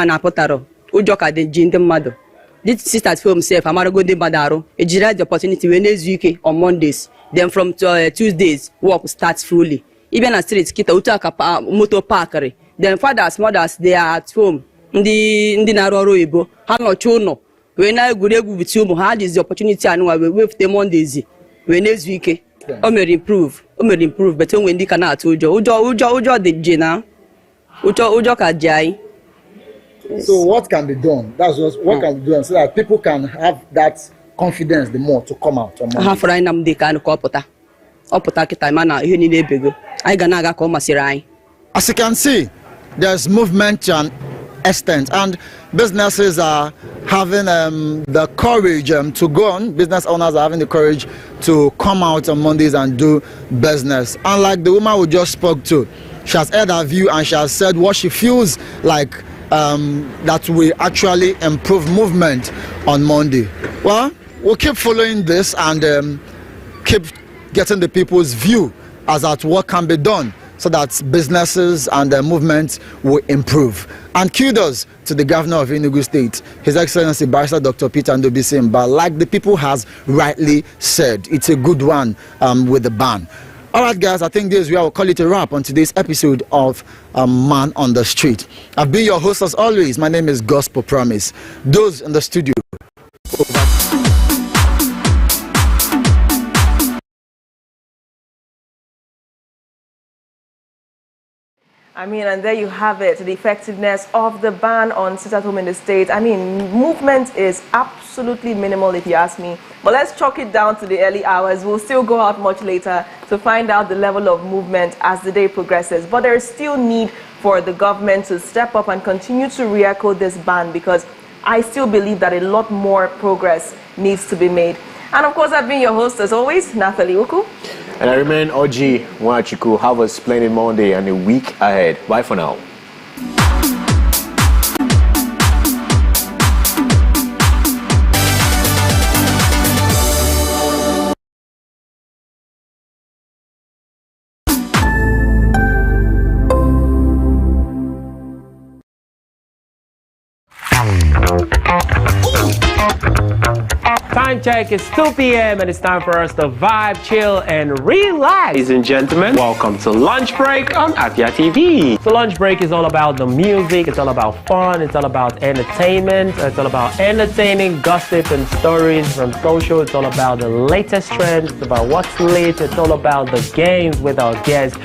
apotaro ujoka de jinde mado. This sit-at-home self, I'm go de badaro. It the opportunity when UK on Mondays. Then from Tuesdays, work starts fully. Even at streets, kita utaka motor parkery. Then fathers, mothers, they are at home. ndị na-arụ ọrụ oyibo ha nọchi ụlọ wee na-egwuregwu biti ụmụ ha jizi opportunity anụnwa wee wefute Mondays wee na-ezu ike. O mere improve but onwe ndị ka na-atụ ụjọ dị ji na ụjọ ka ji anyị. So what can be done? That's what can be done so that people can have that confidence the more to come out on Monday. Ha fọrọ anyị na mde ka ọ pụta kịta mana ihe niile ebego anyị ga na-aga ka ọ masịrị anyị. As you can see, there's movement to an extent, and businesses are having the courage to go on. Business owners are having the courage to come out on Mondays and do business. Unlike the woman we just spoke to, she has aired her view and she has said what she feels like that will actually improve movement on Monday. Well, we'll keep following this and keep getting the people's view as at what can be done so that businesses and movements will improve. And kudos to the governor of Enugu State, His Excellency Barrister Dr. Peter Ndobisimba. Like the people has rightly said, it's a good one with the ban. All right, guys, I think this is where we'll call it a wrap on today's episode of Man on the Street. I've been your host as always. My name is Gospel Promise. Those in the studio. I mean, and there you have it, the effectiveness of the ban on sit-at-home in the state. I mean, movement is absolutely minimal if you ask me. But let's chalk it down to the early hours. We'll still go out much later to find out the level of movement as the day progresses. But there is still need for the government to step up and continue to re-echo this ban, because I still believe that a lot more progress needs to be made. And of course, I've been your host as always, Nathalie Uku. And I remain Oji Wachiku. Have a splendid Monday and a week ahead. Bye for now. Time check, it's 2 p.m. and it's time for us to vibe, chill, and relax. Ladies and gentlemen, welcome to Lunch Break on Afia TV. So Lunch Break is all about the music, it's all about fun, it's all about entertainment, it's all about entertaining gossip and stories from social, it's all about the latest trends, it's about what's lit, it's all about the games with our guests.